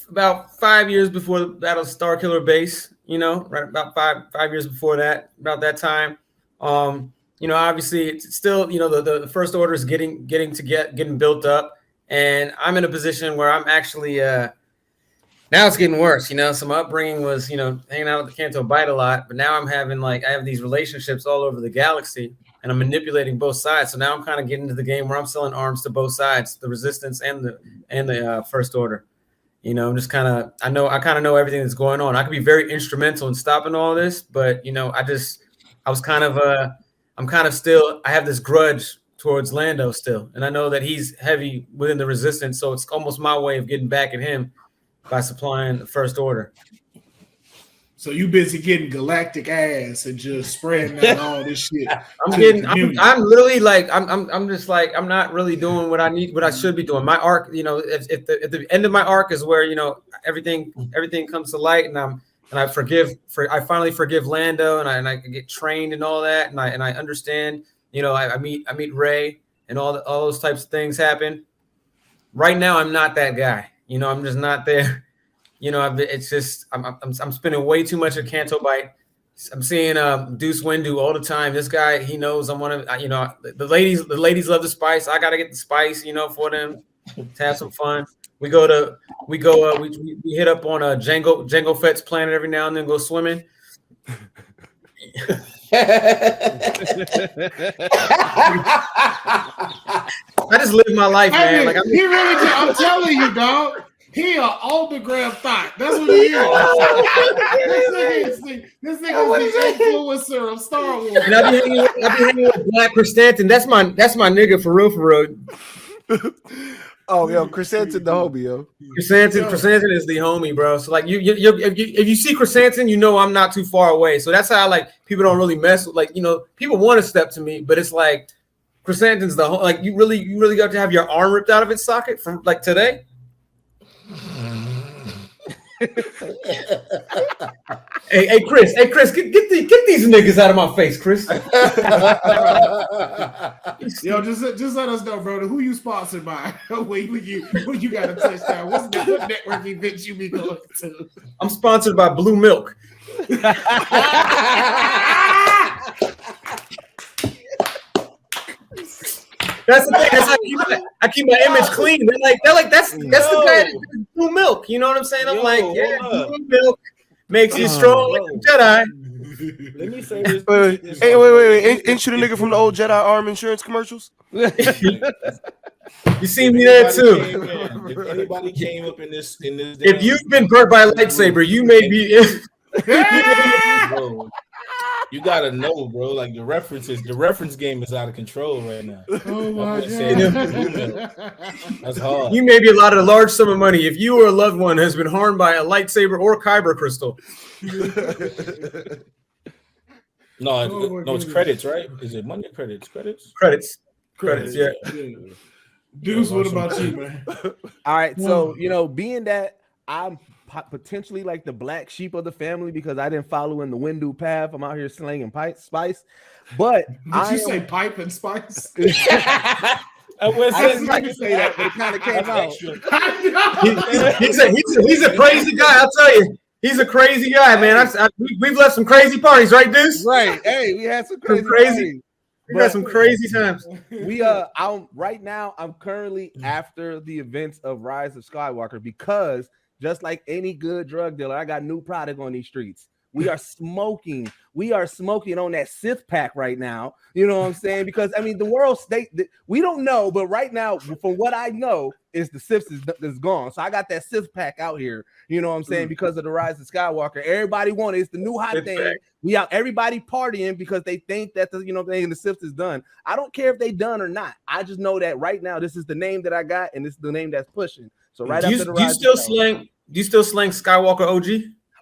about 5 years before the Battle of Star Killer Base, right about five years before that, about that time. Obviously it's still, the First Order is getting built up, and I'm in a position where I'm actually, now it's getting worse, So my upbringing was, hanging out with the Canto Bite a lot, but now I'm having I have these relationships all over the galaxy, and I'm manipulating both sides. So now I'm kind of getting into the game where I'm selling arms to both sides, the Resistance and the First Order. I'm just kind of I kind of know everything that's going on. I could be very instrumental in stopping all this, but I have this grudge towards Lando still, and I know that he's heavy within the Resistance, so it's almost my way of getting back at him. by supplying the First Order. So you busy getting galactic ass and just spreading out all this shit. I'm literally like, I'm just like, I'm not really doing what I should be doing. My arc, you know, if the end of my arc is where, you know, everything comes to light, and I finally forgive Lando, and I get trained and all that, and I understand, you know, I meet Rey, and all those types of things happen. Right now, I'm not that guy. You know, I'm just not there. You know, it's just I'm spending way too much at Canto Bite. I'm seeing Deuce Windu all the time. This guy, he knows I'm one of, you know, the ladies love the spice. I gotta get the spice, you know, for them to have some fun. We hit up on a Jango Fett's planet every now and then, go swimming. I just live my life, man. Like, he really did. I'm telling you, dog. He an autograph thought. That's what he is. This nigga is the influencer of Star Wars. And I be hanging with Black Chrysanthemum. That's my nigga for real. Oh, yo, Chrysanthemum the homie, yo. Chrysanthemum is the homie, bro. So like, if you see Chrysanthemum, you know I'm not too far away. So that's how, like, people don't really mess with, like, you know, people want to step to me, but it's like Chrysanthemum's the like, you really got to have your arm ripped out of its socket from like today. Hey, Chris, get these niggas out of my face, Chris. Yo, just let us know, brother. Who you sponsored by? When you got a touchdown? What network events you be going to? I'm sponsored by Blue Milk. That's the thing. That's how I keep my image clean. They're like that's the guy that does Blue Milk. You know what I'm saying? I'm like, yeah, Blue Milk makes you strong like a Jedi. Let me say this. Wait. Ain't you the nigga from the old Jedi arm insurance commercials? You see me there too. If anybody came up in this if you've been burnt by a lightsaber, you may be. Bro, you gotta know, bro. Like the reference game is out of control right now. Oh my God. That's hard. You may be allotted a large sum of money if you or a loved one has been harmed by a lightsaber or kyber crystal. No, it's credits, right? Is it money or credits? Credits, yeah. Deuce, what about you, man? All right, so, you know, being that I'm potentially like the black sheep of the family because I didn't follow in the Windu path, I'm out here slinging spice. But did you say pipe and spice? I didn't like to say that, but it kind of came out. He's a crazy guy, I'll tell you. He's a crazy guy, man. We've left some crazy parties, right, Deuce? Right. Hey, we had some crazy. We got some crazy times. Right now, I'm currently after the events of Rise of Skywalker because just like any good drug dealer, I got new product on these streets. We are smoking on that Sith pack right now. You know what I'm saying? Because I mean, the world state that we don't know, but right now, from what I know, is the Sith is gone. So I got that Sith pack out here. You know what I'm saying? Because of the Rise of Skywalker, everybody wanted it's the new hot thing. Pack. We out everybody partying because they think that the Sith is done. I don't care if they done or not. I just know that right now this is the name that I got and this is the name that's pushing. So right after the Rise, do you still sling Skywalker OG?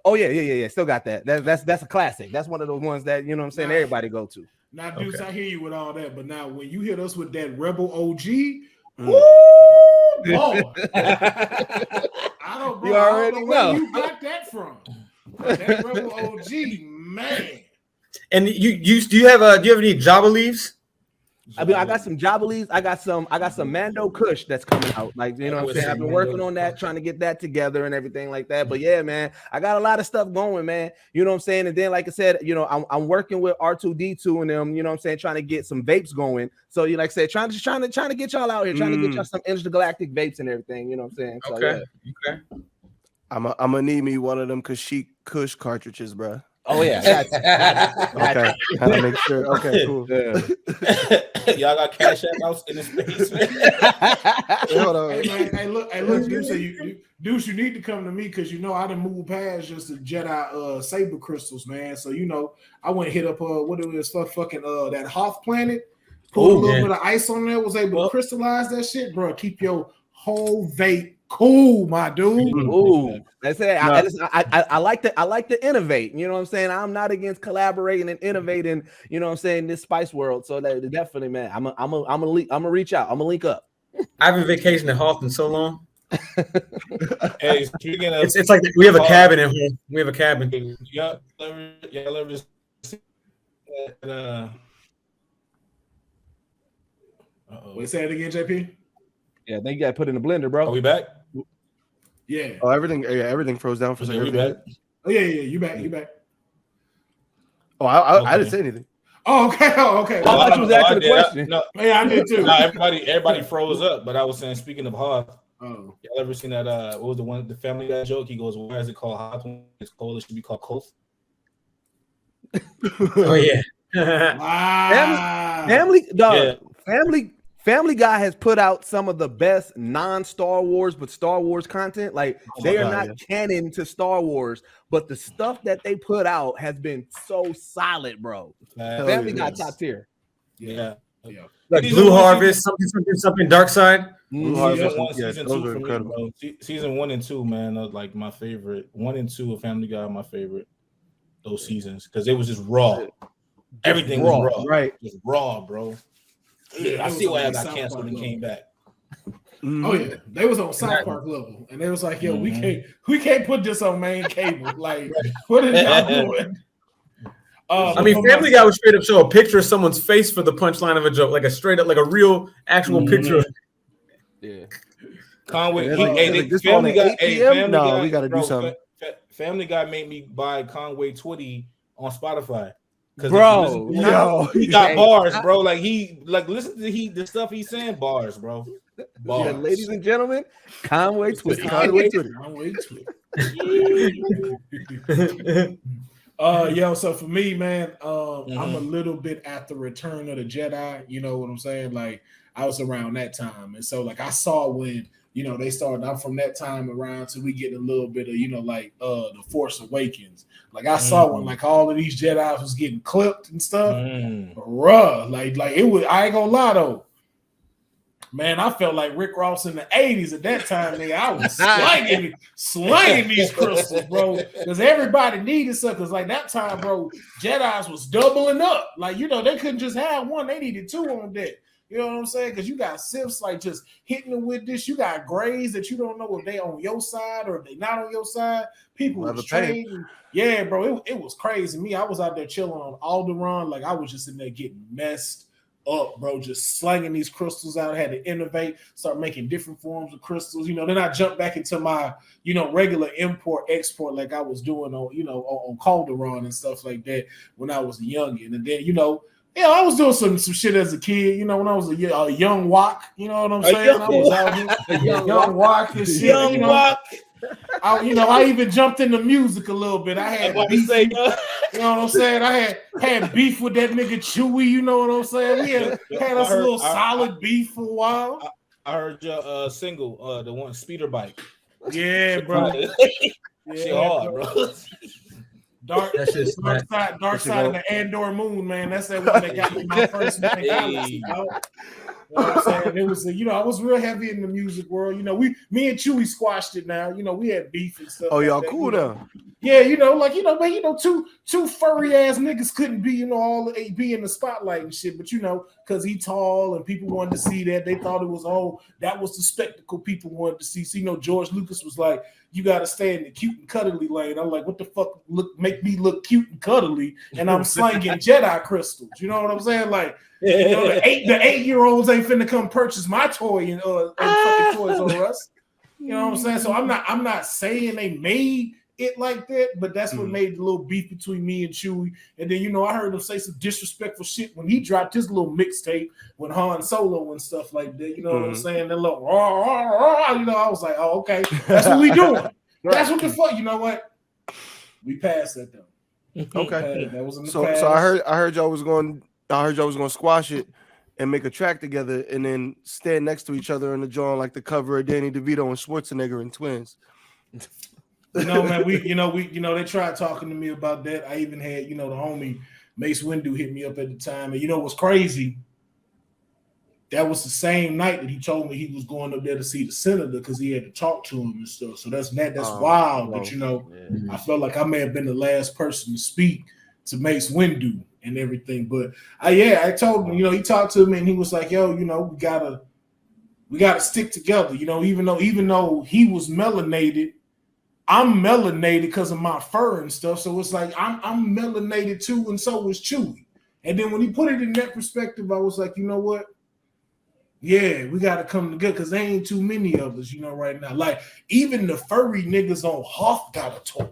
Oh yeah. Still got that. That's a classic. That's one of those ones that you know what I'm saying everybody go to. Now, Deuce, I hear you with all that, but now when you hit us with that Rebel OG, woo, Lord. I don't know where you got that from. That Rebel OG, man. And do you have any Jabba leaves? I mean, I got some Jabba leaves. I got some Mando Kush that's coming out. Like, you know what I'm saying? I've been working on that, trying to get that together and everything like that. But yeah, man, I got a lot of stuff going, man. You know what I'm saying? And then, like I said, you know, I'm working with R2D2 and them, you know what I'm saying, trying to get some vapes going. So you like I said, trying to get y'all out here, trying to get y'all some intergalactic vapes and everything, you know what I'm saying? So, okay. I'm gonna need me one of them Kush cartridges, bro. Oh yeah. Okay. Gotta make sure. Okay, cool. Yeah. Y'all got Cash App House in the space, man. Hold on. Hey, look, Deuce, you need to come to me because you know I done moved past just the Jedi saber crystals, man. So you know I went and hit up what it was fucking that Hoth planet. Put a little bit of ice on there, was able to crystallize that shit, bro. Keep your whole vape Cool, my dude. Ooh, that's it. No. I like to innovate. You know what I'm saying? I'm not against collaborating and innovating. You know what I'm saying? This spice world. So that definitely, man. I'm gonna reach out. I'm gonna link up. I haven't vacationed in Hoth in so long. Hey, speaking of, It's like we have a cabin in here. We have a cabin. y'all ever see that, Wait, say it again, JP. Yeah, they got put in the blender, bro. Are we back? Yeah. Oh, everything froze down for a Okay, second. we back. Oh yeah. You back. You back. Oh, I didn't Okay. say anything. Oh, okay. Oh, okay. I thought you was asking the I question. no, Yeah, I did too. no, everybody froze up. But I was saying, speaking of Hoth, Oh. y'all ever seen that? What was the Family Guy joke? He goes, "Why is it called Hoth when it's cold? It should be called Cold." Oh yeah. Wow. Family Guy has put out some of the best non-Star Wars but Star Wars content. Like they are not canon to Star Wars, but the stuff that they put out has been so solid, bro. Family Guy top tier. Yeah. Like Season Blue one, Harvest, something Dark Side. Blue Season Harvest, 1, yeah, season those 2 are for incredible. me, bro. Season 1 and 2, man, are like my favorite. 1 and 2 of Family Guy are my favorite. Those seasons because it was just raw. Everything was raw, right? Just raw, bro. Yeah, I see why I on got South canceled Park and level. came back. Oh yeah, they was on South Park level, and they was like, "Yo, we can't put this on main cable. Like, what are y'all doing?" I mean, Family Guy would straight up show a picture of someone's face for the punchline of a joke, like a straight up, like a real actual picture. Yeah. Conway, this Family Guy. 8 p.m. No, Guy, we got to do something. Family Guy made me buy Conway Twitty on Spotify. Bro, he got bars, bro. Like listen to the stuff he's saying, bars, bro. Bars. Yeah, ladies and gentlemen, Conway Twitty. Yo, so for me, man, I'm a little bit after Return of the Jedi. You know what I'm saying? Like I was around that time, and so like I saw when they started. I'm from that time around, so we get a little bit of the Force Awakens. Like I saw when like all of these Jedi was getting clipped and stuff. Bruh, like it was. I ain't gonna lie though. Man, I felt like Rick Ross in the 80s at that time, nigga. I was slanging these crystals, bro. Because everybody needed suckers. Like that time, bro, Jedi's was doubling up. Like, they couldn't just have one. They needed two on deck. You know what I'm saying? Because you got Siths like just hitting them with this. You got Greys that you don't know if they on your side or if they not on your side. People was trading. Yeah, bro, it was crazy. Me, I was out there chilling on Alderaan. Like, I was just in there getting messed up, bro, just slanging these crystals out. I had to innovate, start making different forms of crystals. Then I jumped back into my, regular import export like I was doing on Calderon and stuff like that when I was a youngin'. And then, I was doing some shit as a kid, when I was a young wok, you know what I'm saying? I was out here, young wok and shit. Young wok. I even jumped into music a little bit. I had beef, you know what I'm saying? I had beef with that nigga Chewy, you know what I'm saying? We had us a little solid beef for a while. I heard your single, the one Speeder Bike. Yeah, bro. Shit hard, bro. Dark side of the Andor moon, man. That's that one that got me my first mentality. You know what I'm saying? It was, I was real heavy in the music world. Me and Chewy squashed it now. We had beef and stuff. Oh, like y'all that, cool now? Yeah, man, two furry ass niggas couldn't be, be in the spotlight and shit. But because he tall and people wanted to see that, they thought it was that was the spectacle people wanted to see. So George Lucas was like, you got to stay in the cute and cuddly lane. I'm like, what the fuck? Make me look cute and cuddly, and I'm slanging Jedi crystals. You know what I'm saying? Like, the 8-year-olds ain't finna come purchase my toy and fucking Toys R Us. You know what I'm saying? So I'm not saying they made it like that, but that's what made the little beef between me and Chewy. And then I heard him say some disrespectful shit when he dropped his little mixtape with Han Solo and stuff like that. You know what I'm saying? That little I was like, oh, okay, that's what we doing. That's what the fuck. You know what? We passed that though. Okay. That was in the so past. so I heard y'all was going to squash it and make a track together and then stand next to each other in the joint like the cover of Danny DeVito and Schwarzenegger and Twins. Man, they tried talking to me about that. I even had, the homie Mace Windu hit me up at the time. And what's crazy? that was the same night that he told me he was going up there to see the senator because he had to talk to him and stuff. So that's wild. But you know, I felt like I may have been the last person to speak to Mace Windu and everything. But I told him, you know, he talked to me and he was like, yo, you know, we gotta stick together. You know, even though he was melanated, I'm melanated because of my fur and stuff. So it's like I'm melanated too, and so was Chewie. And then when he put it in that perspective, I was like, you know what? Yeah, we got to come together because there ain't too many of us, you know, right now. Like, even the furry niggas on Hoth got a toy.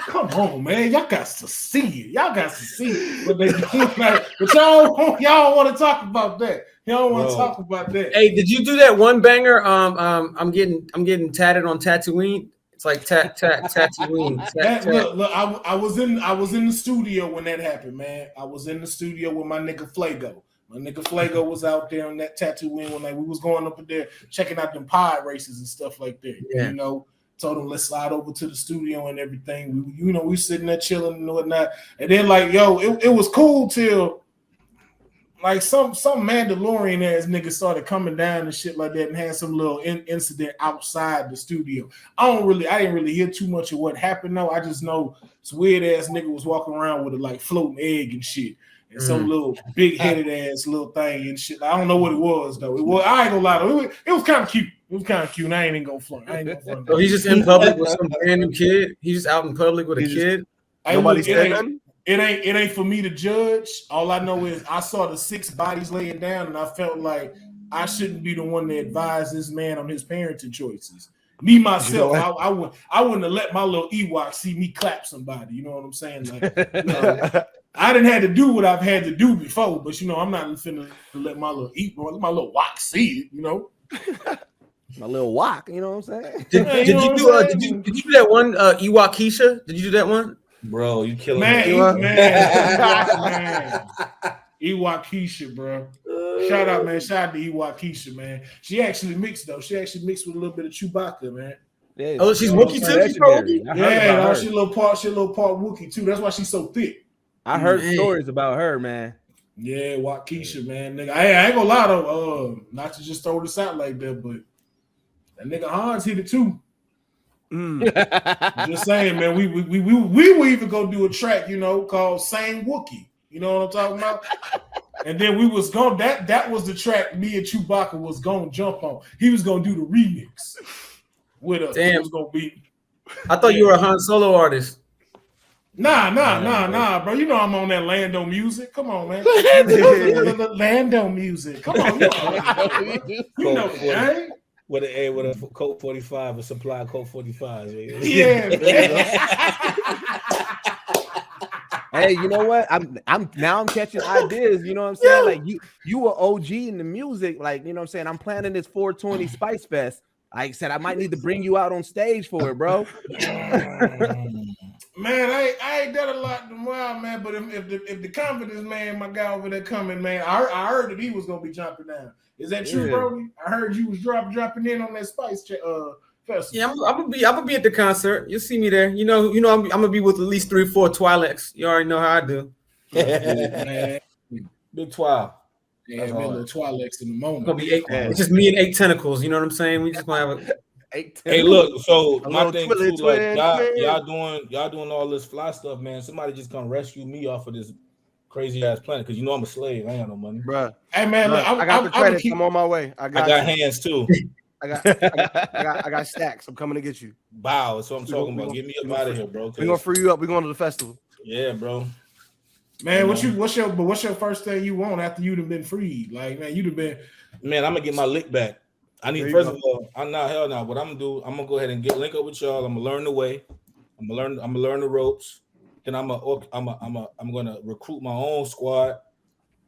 Come on, man. Y'all got to see it. Y'all got to see it. But y'all don't want to talk about that. Y'all don't want to talk about that. Hey, did you do that one banger? I'm getting tatted on Tatooine. It's like Tatooine. Look, I was in the studio when that happened, man. I was in the studio with my nigga Flago. My nigga Flago was out there on that Tatooine when we was going up there checking out them pod races and stuff like that. Yeah. You know, told him let's slide over to the studio and everything. We sitting there chilling and whatnot. And then it was cool till like some Mandalorian ass nigga started coming down and shit like that and had some little incident outside the studio. I didn't really hear too much of what happened though. I just know this weird ass nigga was walking around with a like floating egg and shit. And some little big headed ass little thing and shit. I don't know what it was though. I ain't gonna lie though. It was kind of cute. It was kind of cute. And I ain't even gonna front. So he's just in public with some random kid. He's just out in public with a kid. Nobody said nothing. It ain't for me to judge. All I know is I saw the 6 bodies laying down, and I felt like I shouldn't be the one to advise this man on his parenting choices. Me myself, I wouldn't have let my little Ewok see me clap somebody. You know what I'm saying? Like, I didn't have to do what I've had to do before, but I'm not finna let my little Wok see it. You know, my little Wok. You know what I'm saying? Did you do that one Ewok Keisha? Did you do that one? Bro, you killing man. Ewok Keisha, bro. Shout out to Ewok Keisha, man. She actually mixed though. She actually mixed with a little bit of Chewbacca, man. Yeah, oh, she's Wookiee too. She's Wookiee. Yeah, she a little part Wookiee too. That's why she's so thick. I heard stories about her, man. Yeah, Keisha, man. Nigga, I ain't gonna lie though. Not to just throw this out like that, but that nigga Hans hit it too. Just saying, man. We will even go do a track, called "Same Wookiee." You know what I'm talking about? And then we was going. That was the track me and Chewbacca was gonna jump on. He was gonna do the remix with us. Damn. It was gonna be. I thought you were a Han Solo artist. Nah, bro. You know I'm on that Lando music. Come on, man. Lando music. Come on, you know, man. With a Colt 45, a supply of Colt 45s. Yeah. Hey, you know what? I'm catching ideas. You know what I'm saying? Like you were OG in the music. Like, you know what I'm saying? I'm planning this 420 Spice Fest. Like I said, I might need to bring you out on stage for it, bro. Man, I ain't done a lot in a while, man. But if the confidence man, my guy over there coming, man, I heard that he was gonna be jumping down. Is that true, Broady? I heard you was dropping in on that Spice festival. Yeah, I'm gonna be at the concert. You'll see me there. You know, I'm gonna be with at least 3 or 4 Twi'leks. You already know how I do. Man. Big 12. Yeah, me a little Twi'leks in the moment. It's gonna be 8. It's just me and 8 tentacles. You know what I'm saying? We just gonna have 8 tentacles. Hey, look. So my thing too, twin, y'all doing all this fly stuff, man. Somebody just come rescue me off of this crazy ass planet because I'm a slave. I ain't got no money, bro. Hey man, look, I got the credits. I'm on my way. I got hands too. I got stacks. I'm coming to get you. Wow, that's what I'm talking about. Get me up out of here, bro. We're gonna free you up. We're going to the festival. Yeah, bro. Man, what's your first thing you want after you'd have been freed? Like, man, you'd have been. Man, I'm gonna get my lick back. I need first of all, I'm not hell now. What I'm gonna do, I'm gonna go ahead and link up with y'all. I'm gonna learn the way. I'm gonna learn the ropes. Then I'm gonna recruit my own squad.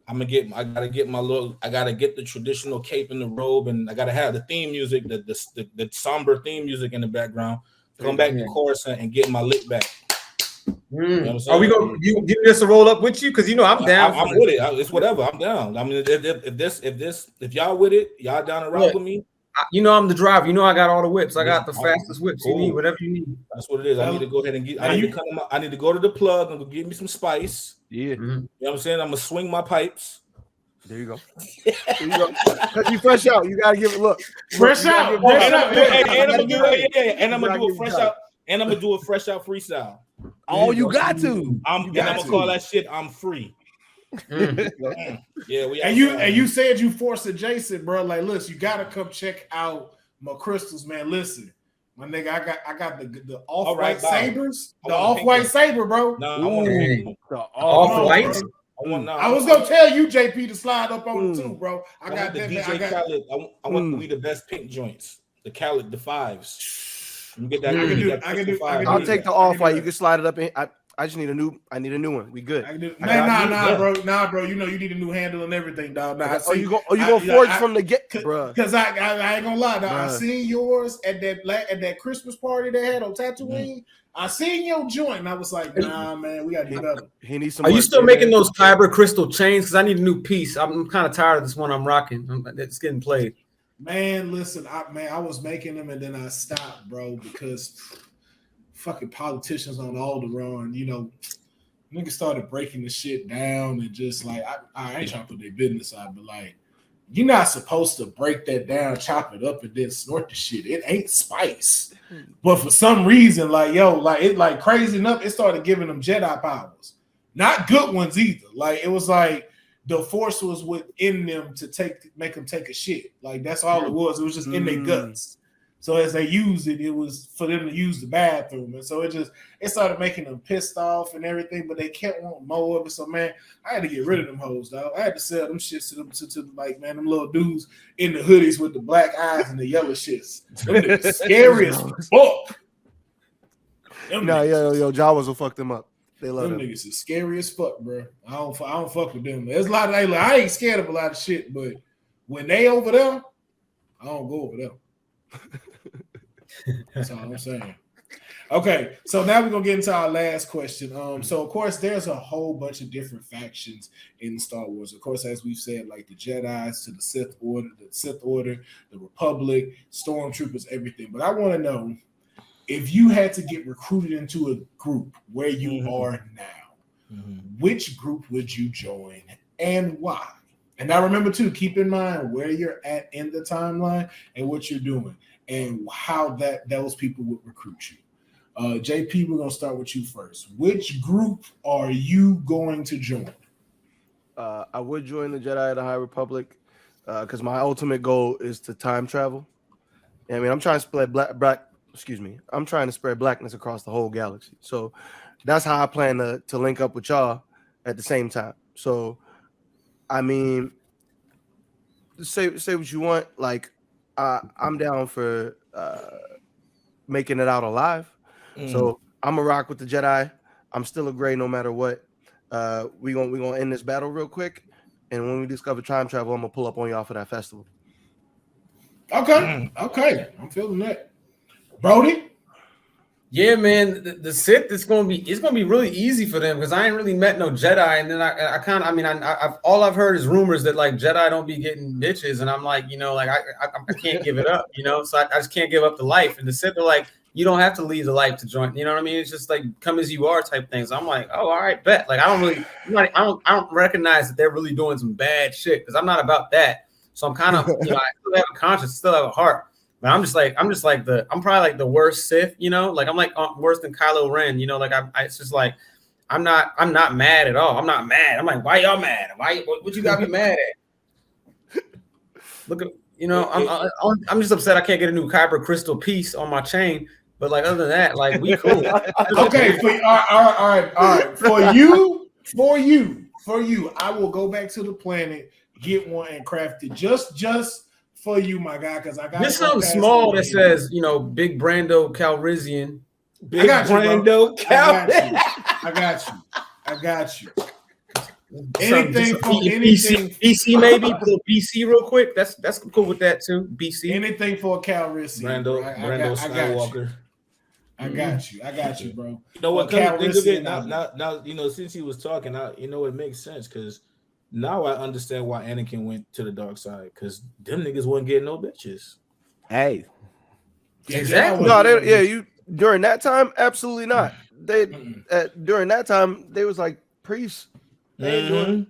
I gotta get the traditional cape and the robe, and I gotta have the theme music, the somber theme music in the background. Come back to Coruscant and get my lick back. You know Are we gonna you give us a roll up with you? Because I'm down. I'm with it. It's whatever. I'm down. I mean, if y'all with it, y'all down to rock with me. You know I'm the driver. You know I got all the whips. I got the fastest whips you need, whatever you need. That's what it is. I need to go ahead and get. I need to go to the plug and go get me some spice. Yeah. You know what I'm saying? I'm gonna swing my pipes. There you go. Because you fresh out. You gotta give it look. Fresh out. And I'm gonna do it. And I'm gonna do a fresh out. And I'm gonna do a fresh out freestyle. Oh, you got to. I'm gonna call that shit. I'm free. Yeah, we. And you said you forced Jason, bro. Like, listen, you gotta come check out my crystals, man. Listen, my nigga, I got the off-white sabers, the off-white saber, bro. No, the off-white. I was gonna tell you, JP, to slide up on it too, bro. I got the that. DJ Khaled. I want the best pink joints. The Khaled, the fives. You get that. I'll take the off-white. You can slide it up in. I just need a new. I need a new one. We good. Nah, bro. You know you need a new handle and everything, dog. Nah, you go forge from the get, bro. Because I ain't gonna lie, dog. I seen yours at that Christmas party they had on Tatooine. I seen your joint, and I was like, nah, man, we gotta do better. He needs some. Are you still making those kyber crystal chains? Because I need a new piece. I'm kind of tired of this one I'm rocking. It's getting played. Man, listen, I was making them and then I stopped, bro, because fucking politicians on all the run, you know, niggas started breaking the shit down and just like I ain't trying to put their business out, but like you're not supposed to break that down, chop it up, and then snort the shit. It ain't spice. But for some reason, like it like crazy enough, it started giving them Jedi powers. Not good ones either. Like it was like the force was within them to make them take a shit. Like that's all it was. It was just in their guts. So as they used it, it was for them to use the bathroom. And so it started making them pissed off and everything, but they kept wanting more of it. So man, I had to get rid of them hoes, dog. I had to sell them shits to them to like, man, them little dudes in the hoodies with the black eyes and the yellow shits. Them scary as fuck. Yo, Jawas will fuck them up. They love them niggas is scary as fuck, bro. I don't fuck with them. There's a lot of I ain't scared of a lot of shit, but when they over there, I don't go over there. That's all I'm saying. Okay, so now we're gonna get into our last question. So of course there's a whole bunch of different factions in Star Wars. Of course, as we've said, like the Jedi's to the Sith Order, the Republic, Stormtroopers, everything. But I want to know if you had to get recruited into a group where you are now, which group would you join and why? And now remember too, keep in mind where you're at in the timeline and what you're doing and how those people would recruit you. JP, we're gonna start with you first. Which group are you going to join? I would join the Jedi of the High Republic because my ultimate goal is to time travel. I mean, I'm trying to spread I'm trying to spread blackness across the whole galaxy. So that's how I plan to link up with y'all at the same time. So I mean, say what you want. Like, I'm down for making it out alive. So I'm a rock with the Jedi. I'm still a gray no matter what. We gonna end this battle real quick, and when we discover time travel, I'm gonna pull up on y'all for that festival. Okay, I'm feeling that. Broady. Yeah, man, the Sith it's gonna be really easy for them because I ain't really met no Jedi, and then I've all I've heard is rumors that like Jedi don't be getting bitches, and I'm like, you know, like I can't give it up, you know, so I just can't give up the life. And the Sith are like, you don't have to leave the life to join, you know what I mean? It's just like come as you are type things. So I'm like, oh, all right, bet. Like I don't recognize that they're really doing some bad shit because I'm not about that. So I'm kind of, you know, I still have a conscience, still have a heart. But I'm probably like the worst Sith, you know, like I'm like worse than Kylo Ren, you know, like it's just like I'm not mad at all. I'm not mad. I'm like, why y'all mad? What you got me mad at? Look at, you know, I'm just upset I can't get a new Kyber crystal piece on my chain. But like other than that, like we cool. Okay, all right. For you, I will go back to the planet, get one, and craft it just for you, my guy, because I got this something small that says, you know, Big Brando Calrissian. Big Brando Calrissian. I got you. Anything for anything. BC maybe BC real quick. That's cool with that too. BC. Anything for a Calrissian. Brando Skywalker. I got you, bro. You know what? Now, you know, since he was talking, you know, it makes sense because now I understand why Anakin went to the dark side because them niggas wasn't getting no bitches. Hey, Exactly. No, you during that time, absolutely not. They during that time they was like priests. They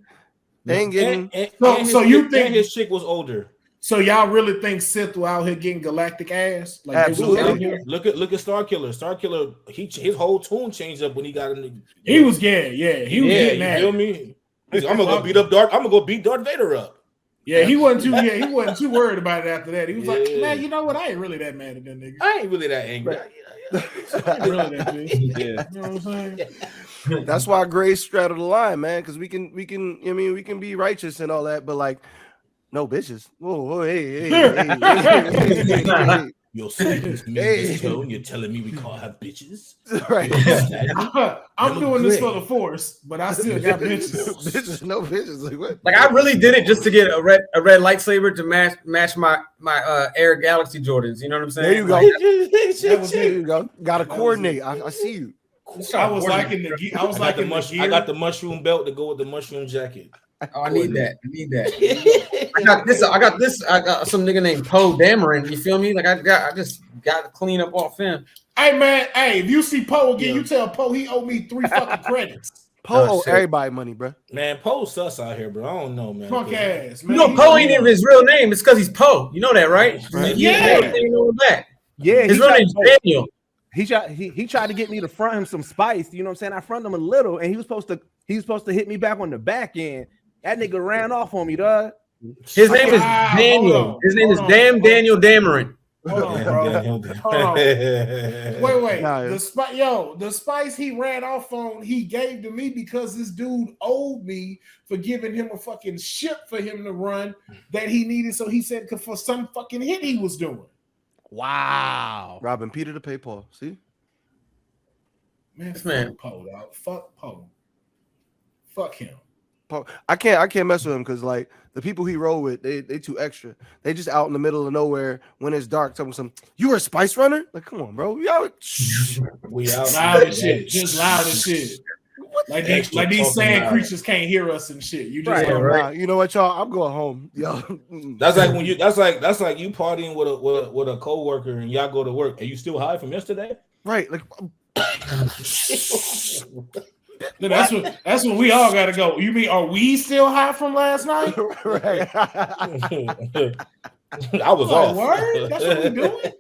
ain't getting. So you think his chick was older? So y'all really think Sith were out here getting galactic ass? Like Absolutely. Look at Star Killer. Star Killer, his whole tune changed up when he got in the. He was getting you feel me? I'm gonna go beat up Darth. I'm gonna go beat Darth Vader up. Yeah, he wasn't too worried about it after that. He was like, man, you know what? I ain't really that mad at them niggas. I ain't really that angry. I ain't really that big. Yeah. You know what I'm saying? That's why Grace straddled the line, man, because we can be righteous and all that, but like no bitches. Whoa, hey. You're saying this tone, you're telling me we can't have bitches? Right. I'm doing this for the Force, but I still got bitches. Bitches, no bitches. Like what? Like I really did it just to get a red lightsaber to match my Air Galaxy Jordans. You know what I'm saying? There you go. There you go. Gotta coordinate. I see you. I was liking the I got the mushroom belt to go with the mushroom jacket. Oh, I need that. I got this. I got some nigga named Poe Dameron. You feel me? Like I just got to clean up off him. Hey man, if you see Poe again, you tell Poe he owe me 3 fucking credits. Poe owe everybody money, bro. Man, Poe's sus out here, bro. I don't know, man. Punk ass, man. You know, Poe ain't even his real name. It's because he's Poe. You know that, right? Yeah. Yeah, his real name's Daniel. He tried to get me to front him some spice. You know what I'm saying? I fronted him a little, and he was supposed to hit me back on the back end. That nigga ran off on me, dog. His name is Daniel. His name is Daniel Dameron. Hold on, bro. Hold on. Wait. The spice he ran off on, he gave to me because this dude owed me for giving him a fucking ship for him to run that he needed. So he said for some fucking hit he was doing. Wow. Robbing Peter to pay Paul. See? Man, fuck Poe, dog. Fuck Poe. Fuck him. I can't mess with him because like the people he roll with, they too extra. They just out in the middle of nowhere when it's dark. Telling some, you were a spice runner? Like, come on, bro. We out loud as shit. Just loud as shit. Like these sand creatures can't hear us and shit. You just right. You know what, y'all? I'm going home. Yo. That's like when you that's like you partying with a coworker and y'all go to work and you still high from yesterday? Right. Like that's what we all gotta go. You mean are we still high from last night? Right. I was off. Word? That's what we doing.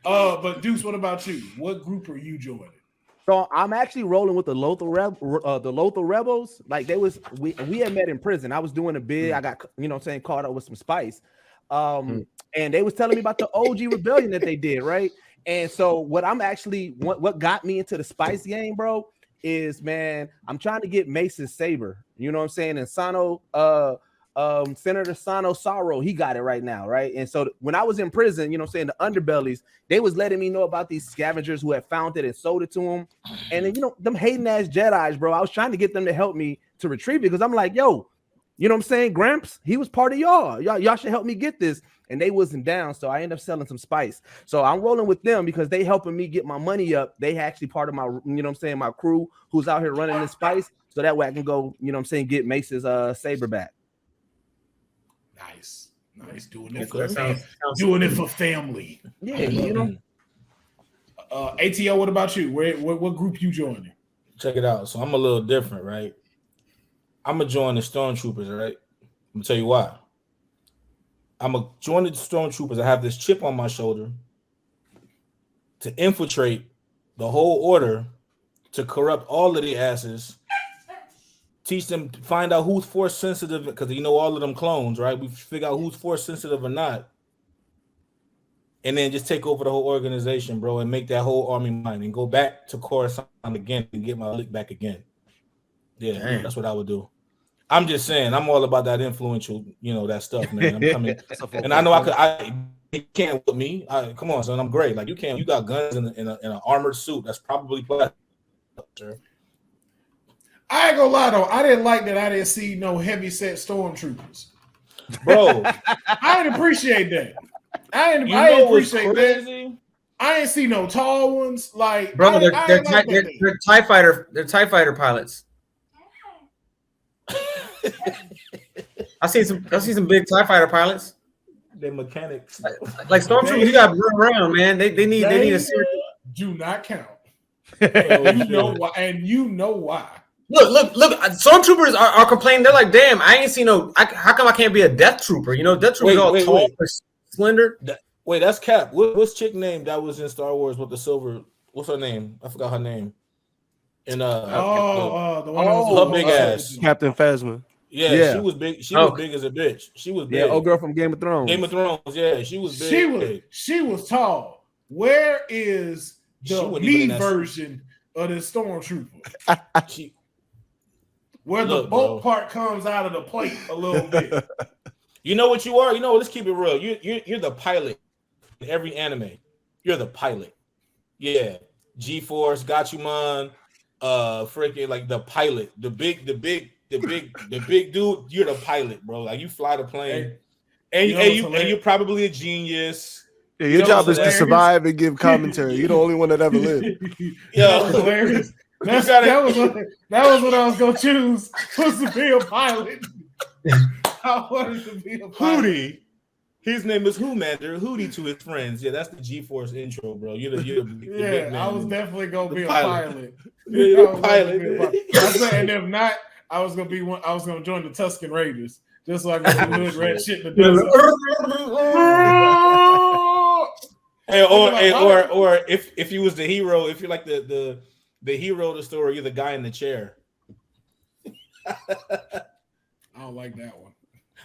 But Deuce, what about you? What group are you joining? So I'm actually rolling with the Lothal Rebels. Like we had met in prison. I was doing a bid. I got caught up with some spice. And they was telling me about the OG rebellion that they did, right? And so what got me into the spice game, bro, is man, I'm trying to get Mace's saber. You know what I'm saying? And Senator Sano Sorrow, he got it right now, right? And so when I was in prison, you know what I'm saying, the underbellies, they was letting me know about these scavengers who had found it and sold it to them. And then, them hating ass Jedis, bro, I was trying to get them to help me to retrieve it because I'm like, yo, you know what I'm saying? Gramps, he was part of y'all. Y'all should help me get this. And they wasn't down, so I ended up selling some spice. So I'm rolling with them because they helping me get my money up. They actually part of my, my crew who's out here running this spice. So that way I can go, get Mace's saber back. Nice. Doing it for family. Yeah, ATO, what about you? What group you joining? Check it out. So I'm a little different, right? I'm gonna join the Stormtroopers, right? I'm gonna tell you why. I'm gonna join the Stormtroopers. I have this chip on my shoulder to infiltrate the whole order, to corrupt all of the asses, teach them, find out who's force sensitive, because all of them clones, right? We figure out who's force sensitive or not, and then just take over the whole organization, bro, and make that whole army mine, and go back to Coruscant again and get my lick back again. Yeah, Damn. That's what I would do. I'm just saying, I'm all about that influential, that stuff, man. I'm coming, and I know you can't with me. Come on, son, I'm great. Like you got guns in an armored suit that's probably plastic. I ain't gonna lie though, I didn't like that I didn't see no heavy set stormtroopers. Bro, I didn't appreciate that. I didn't appreciate that. I ain't see no tall ones. Like, bro, they're TIE fighter. They're TIE fighter pilots. I see some big TIE fighter pilots. They're mechanics. Like stormtroopers, you got to run around, man. They need a serious. Do not count. And you know why? And you know why? Look! Stormtroopers are complaining. They're like, "Damn, I ain't seen no. How come I can't be a Death Trooper? You know, Death Troopers all tall, slender." Wait, that's Cap. What's chick name that was in Star Wars with the silver? What's her name? I forgot her name. And the one her big ass, Captain Phasma. Yeah, she was big. She was big as a bitch. She was big. Yeah, old girl from Game of Thrones. Game of Thrones. Yeah, she was big. She was tall. Where is the me version of the stormtrooper? Where the boat part comes out of the plate a little bit. You know what you are? You know, let's keep it real. You're the pilot in every anime. You're the pilot. Yeah. G-Force, Gatchaman, freaking like the pilot, the big dude. You're the pilot, bro. Like you fly the plane. And you're probably a genius. Yeah, your job is to survive and give commentary. You're the only one that ever lived. Yeah, hilarious. That was what I was gonna choose. Was to be a pilot. I wanted to be a pilot. Hootie. His name is Hoomander. Hootie to his friends. Yeah, that's the G-Force intro, bro. You're the big man. I was definitely gonna be a pilot. You're the pilot. I said, and if not, I was gonna be one. I was gonna join the Tuscan Raiders just so I could do hood red shit in the desert. Or if you was the hero, if you're like the hero of the story, you're the guy in the chair. I don't like that one.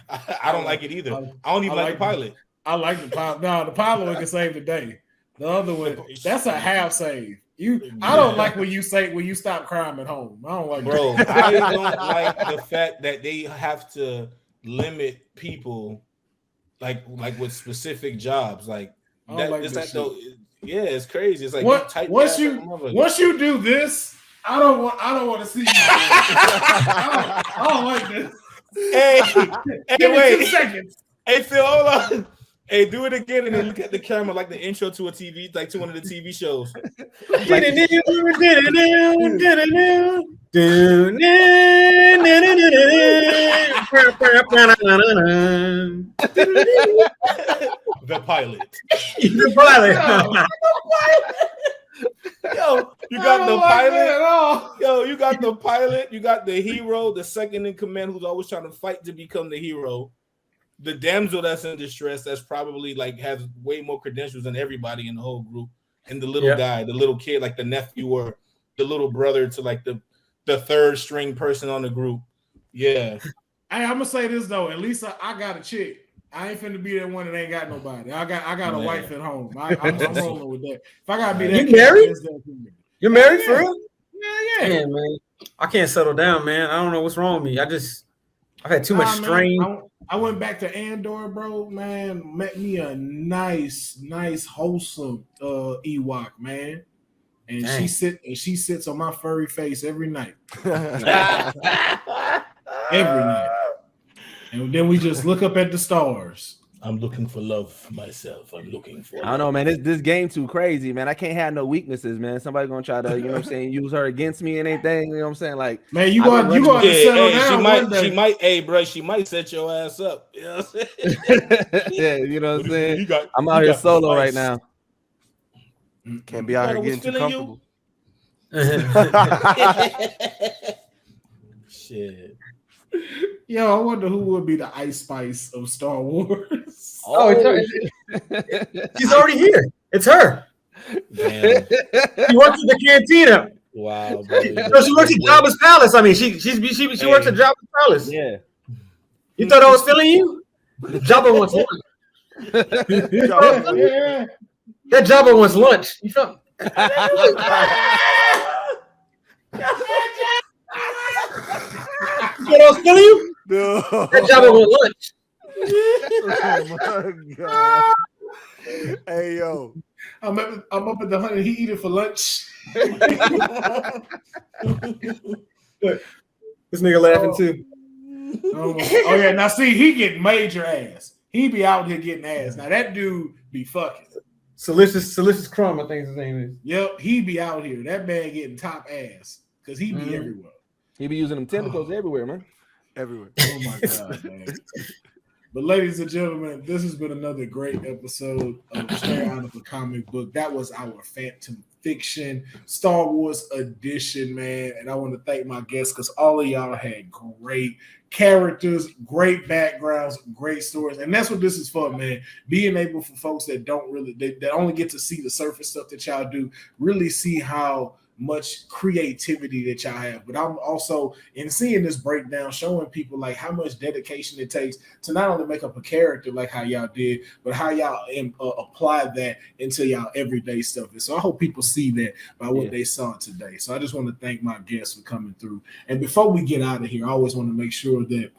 I don't like it either. I don't even like the pilot. I like the pilot. No, the pilot one can save the day. The other one, that's a half save. I don't like when you stop crime at home. I don't like bro. That. I don't like the fact that they have to limit people like with specific jobs. Like that, like it's it's crazy. It's like once you do this, I don't want to see you. I don't like this. Hey, wait 2 seconds. Hey, Phil, hold on. Hey, do it again and then look at the camera like the intro to a TV, like to one of the TV shows. The pilot. The pilot. Yo, you got the pilot. Yo, you got the pilot. You got the hero, the second in command, who's always trying to fight to become the hero. The damsel that's in distress, that's probably like has way more credentials than everybody in the whole group. And the little guy, the little kid, like the nephew or the little brother to like the third string person on the group. Yeah. Hey, I'm gonna say this though. At least I got a chick. I ain't finna be that one that ain't got nobody. I got a wife at home. I'm rolling with that. If I gotta be that, you married? You're married yeah. for real? Yeah. Man, I can't settle down, man. I don't know what's wrong with me. I've had too much strain. I went back to Andor, bro. Man, met me a nice, wholesome Ewok, man. And she sits on my furry face every night. Every night. And then we just look up at the stars. I'm looking for love myself. I don't know, man. This game too crazy, man. I can't have no weaknesses, man. Somebody gonna try to, you know what I'm saying, use her against me and anything. You know what I'm saying? Like, man, you going to settle down. She might, she might set your ass up. You know what I'm saying? Yeah, you know what I'm saying? I'm out here solo right now. Can't be out here getting too comfortable. Shit. Yo, I wonder who would be the Ice Spice of Star Wars. Oh, it's her. She's already here. It's her. Damn. She works at the cantina. Wow, bro. No, she works at Jabba's Palace. I mean, she works at Jabba's Palace. Yeah. You thought I was feeling you? Jabba wants lunch. That Jabba wants lunch. You felt? You thought I was feeling you? No. That Jabba wants lunch. Oh my God. Hey yo, I'm up at the hunt and he eat it for lunch. This nigga laughing too. Oh yeah, now see, he get major ass. He be out here getting ass. Now that dude be fucking. Salicious Crumb, I think his name is. Yep, he be out here. That man getting top ass because he be everywhere. He be using them tentacles everywhere, man. everywhere. Oh my God, man. But ladies and gentlemen, this has been another great episode of Straight Out of a Comic Book. That was our Fantom Fiction Star Wars edition, man. And I want to thank my guests because all of y'all had great characters, great backgrounds, great stories. And that's what this is for, man. Being able for folks that don't really, that only get to see the surface stuff that y'all do, really see how much creativity that y'all have. But I'm also, in seeing this breakdown, showing people like how much dedication it takes to not only make up a character like how y'all did, but how y'all apply that into y'all everyday stuff. And so I hope people see that by what they saw today. So I just want to thank my guests for coming through. And before we get out of here, I always want to make sure that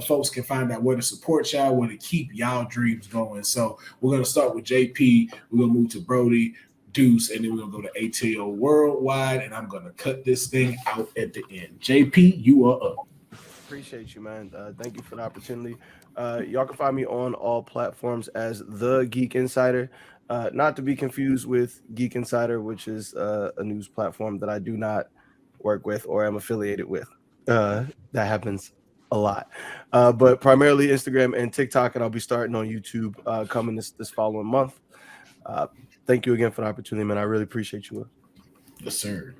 folks can find out where to support y'all, where to keep y'all dreams going. So we're going to start with JP. We're going to move to Broady, Deuce, and then we're gonna go to ATO Worldwide, and I'm gonna cut this thing out at the end. JP, you are up. Appreciate you, man. Thank you for the opportunity. Y'all can find me on all platforms as The Geek Insider, not to be confused with Geek Insider, which is a news platform that I do not work with or am affiliated with. That happens a lot, but primarily Instagram and TikTok, and I'll be starting on YouTube coming this following month. Thank you again for the opportunity, man. I really appreciate you. Yes, sir.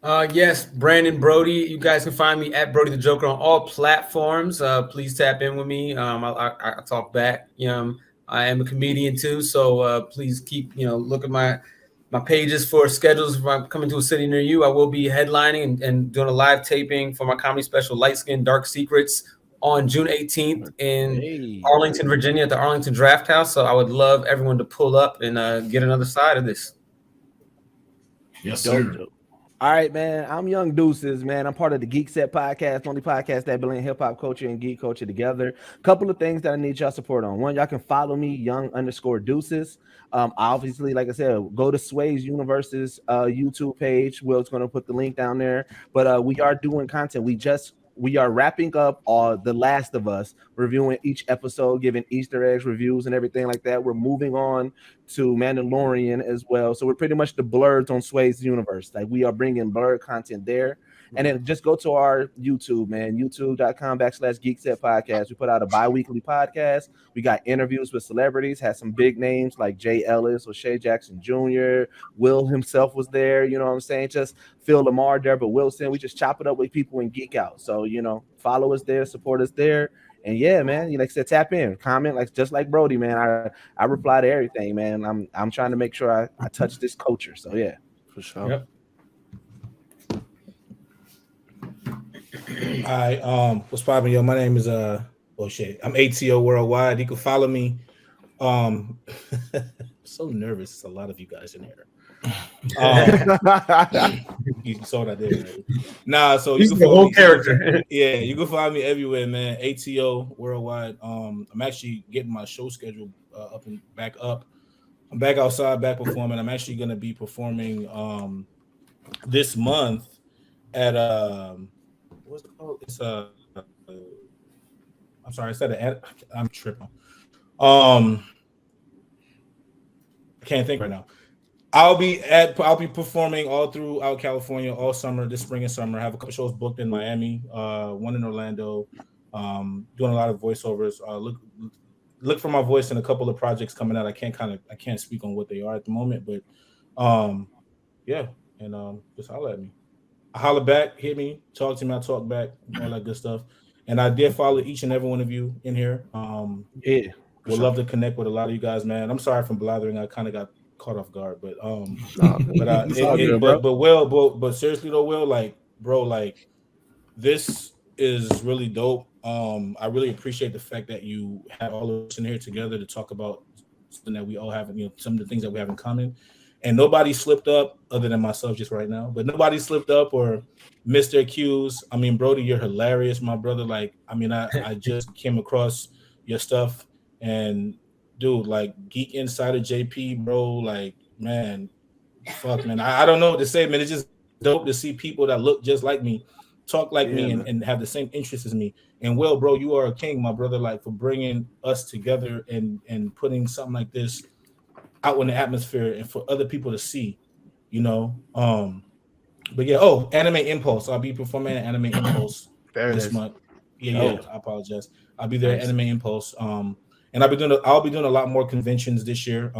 Yes, Brandon Broady. You guys can find me at Broady the Joker on all platforms. Please tap in with me. I talk back. I am a comedian too, so please keep look at my pages for schedules. If I'm coming to a city near you, I will be headlining and doing a live taping for my comedy special Light Skin Dark Secrets on June 18th in Arlington, Virginia at the Arlington Draft House. So I would love everyone to pull up and get another side of this. Yes, sir. All right, man. I'm Young Deuces, man. I'm part of the Geek Set podcast, only podcast that blend hip hop culture and geek culture together. Couple of things that I need y'all support on. One, y'all can follow me, Young_Deuces. Obviously, like I said, go to Sway's Universe's YouTube page. Will's going to put the link down there. But we are doing content. We are wrapping up The Last of Us, reviewing each episode, giving Easter eggs, reviews, and everything like that. We're moving on to Mandalorian as well. So we're pretty much the Blurs on Sway's Universe. Like, we are bringing Blur content there. And then just go to our YouTube, man, youtube.com/Geekset Podcast. We put out a bi-weekly podcast. We got interviews with celebrities, had some big names like Jay Ellis or Shay Jackson Jr. Will himself was there, you know what I'm saying? Just Phil Lamar, Deborah Wilson. We just chop it up with people and geek out. So, follow us there, support us there. And yeah, man, like I said, tap in, comment, like just like Broady, man. I reply to everything, man. I'm trying to make sure I touch this culture. So yeah, for sure. Yep. Hi, what's poppin', yo? My name is I'm ATO Worldwide. You can follow me. I'm so nervous. It's a lot of you guys in here. You saw what I did, right? Nah, so you can follow whole me. Character. Yeah, you can find me everywhere, man. ATO Worldwide. I'm actually getting my show schedule up and back up. I'm back outside, back performing. I'm actually gonna be performing this month at what's it called? It's I'm sorry, I said I'm tripping. I can't think right now. I'll be performing all throughout California all summer, this spring and summer. I have a couple shows booked in Miami, one in Orlando, doing a lot of voiceovers. Look for my voice in a couple of projects coming out. I can't speak on what they are at the moment, but yeah, and just holler at me. I holler back, hit me, talk to me, I talk back, all that good stuff. And I did follow each and every one of you in here. yeah, would love to connect with a lot of you guys, man. I'm sorry for blathering. I kind of got caught off guard, but but seriously though, Will, like, bro, like, this is really dope. I really appreciate the fact that you had all of us in here together to talk about something that we all have, some of the things that we have in common. And nobody slipped up other than myself just right now, but nobody slipped up or missed their cues. I mean, Broady, you're hilarious, my brother. Like, I mean, I just came across your stuff, and dude, like, Geek Insider JP, bro, like, man, fuck, man. I don't know what to say, man. It's just dope to see people that look just like me, talk like me, and have the same interests as me. And Will, bro, you are a king, my brother, like, for bringing us together and putting something like this out in the atmosphere and for other people to see, but yeah. Anime Impulse. I'll be performing at Anime Impulse this month. Yeah. I apologize. I'll be there at Anime Impulse. And I'll be doing a lot more conventions this year.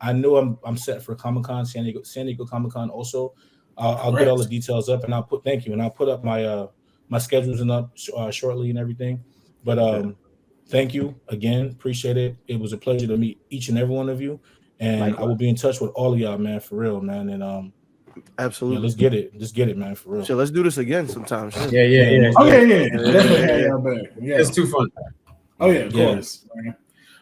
I know I'm set for Comic-Con, San Diego Comic-Con also. I'll get all the details up, and I'll put up my my schedules and up shortly and everything. But thank you again, appreciate it. It was a pleasure to meet each and every one of you, and likewise. I will be in touch with all of y'all, man, for real, man. And absolutely, let's get it, man, for real. So let's do this again sometime. Yeah. It's too fun. Oh yeah, of course. Man.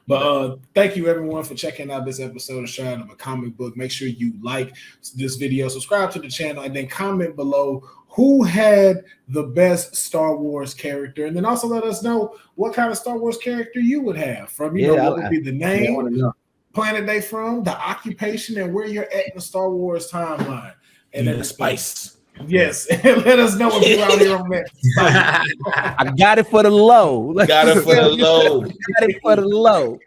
But thank you everyone for checking out this episode of Straight Out of a Comic Book. Make sure you like this video, subscribe to the channel, and then comment below who had the best Star Wars character, and then also let us know what kind of Star Wars character you would have. From what would be the name, planet they from, the occupation, and where you're at in the Star Wars timeline. And then the spice. Yes, and let us know if you're out here on that. I got it for the low. Got it for the low. Got it for the low.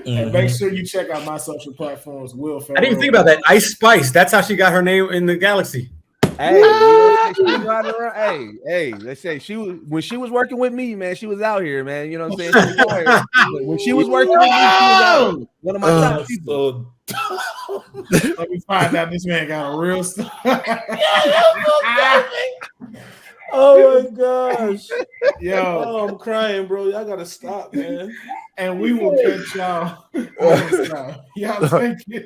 And make sure you check out my social platforms. Will Pharaoh. I didn't think about that. Ice Spice. That's how she got her name in the galaxy. Hey, let's say when she was working with me, man, she was out here, man. You know what I'm saying? When she was working with me, she was out here. One of my top people. Let me find out this man got a real stuff. Oh my gosh. Yo. Oh, I'm crying, bro. Y'all gotta stop, man. And we will catch y'all. Y'all take it.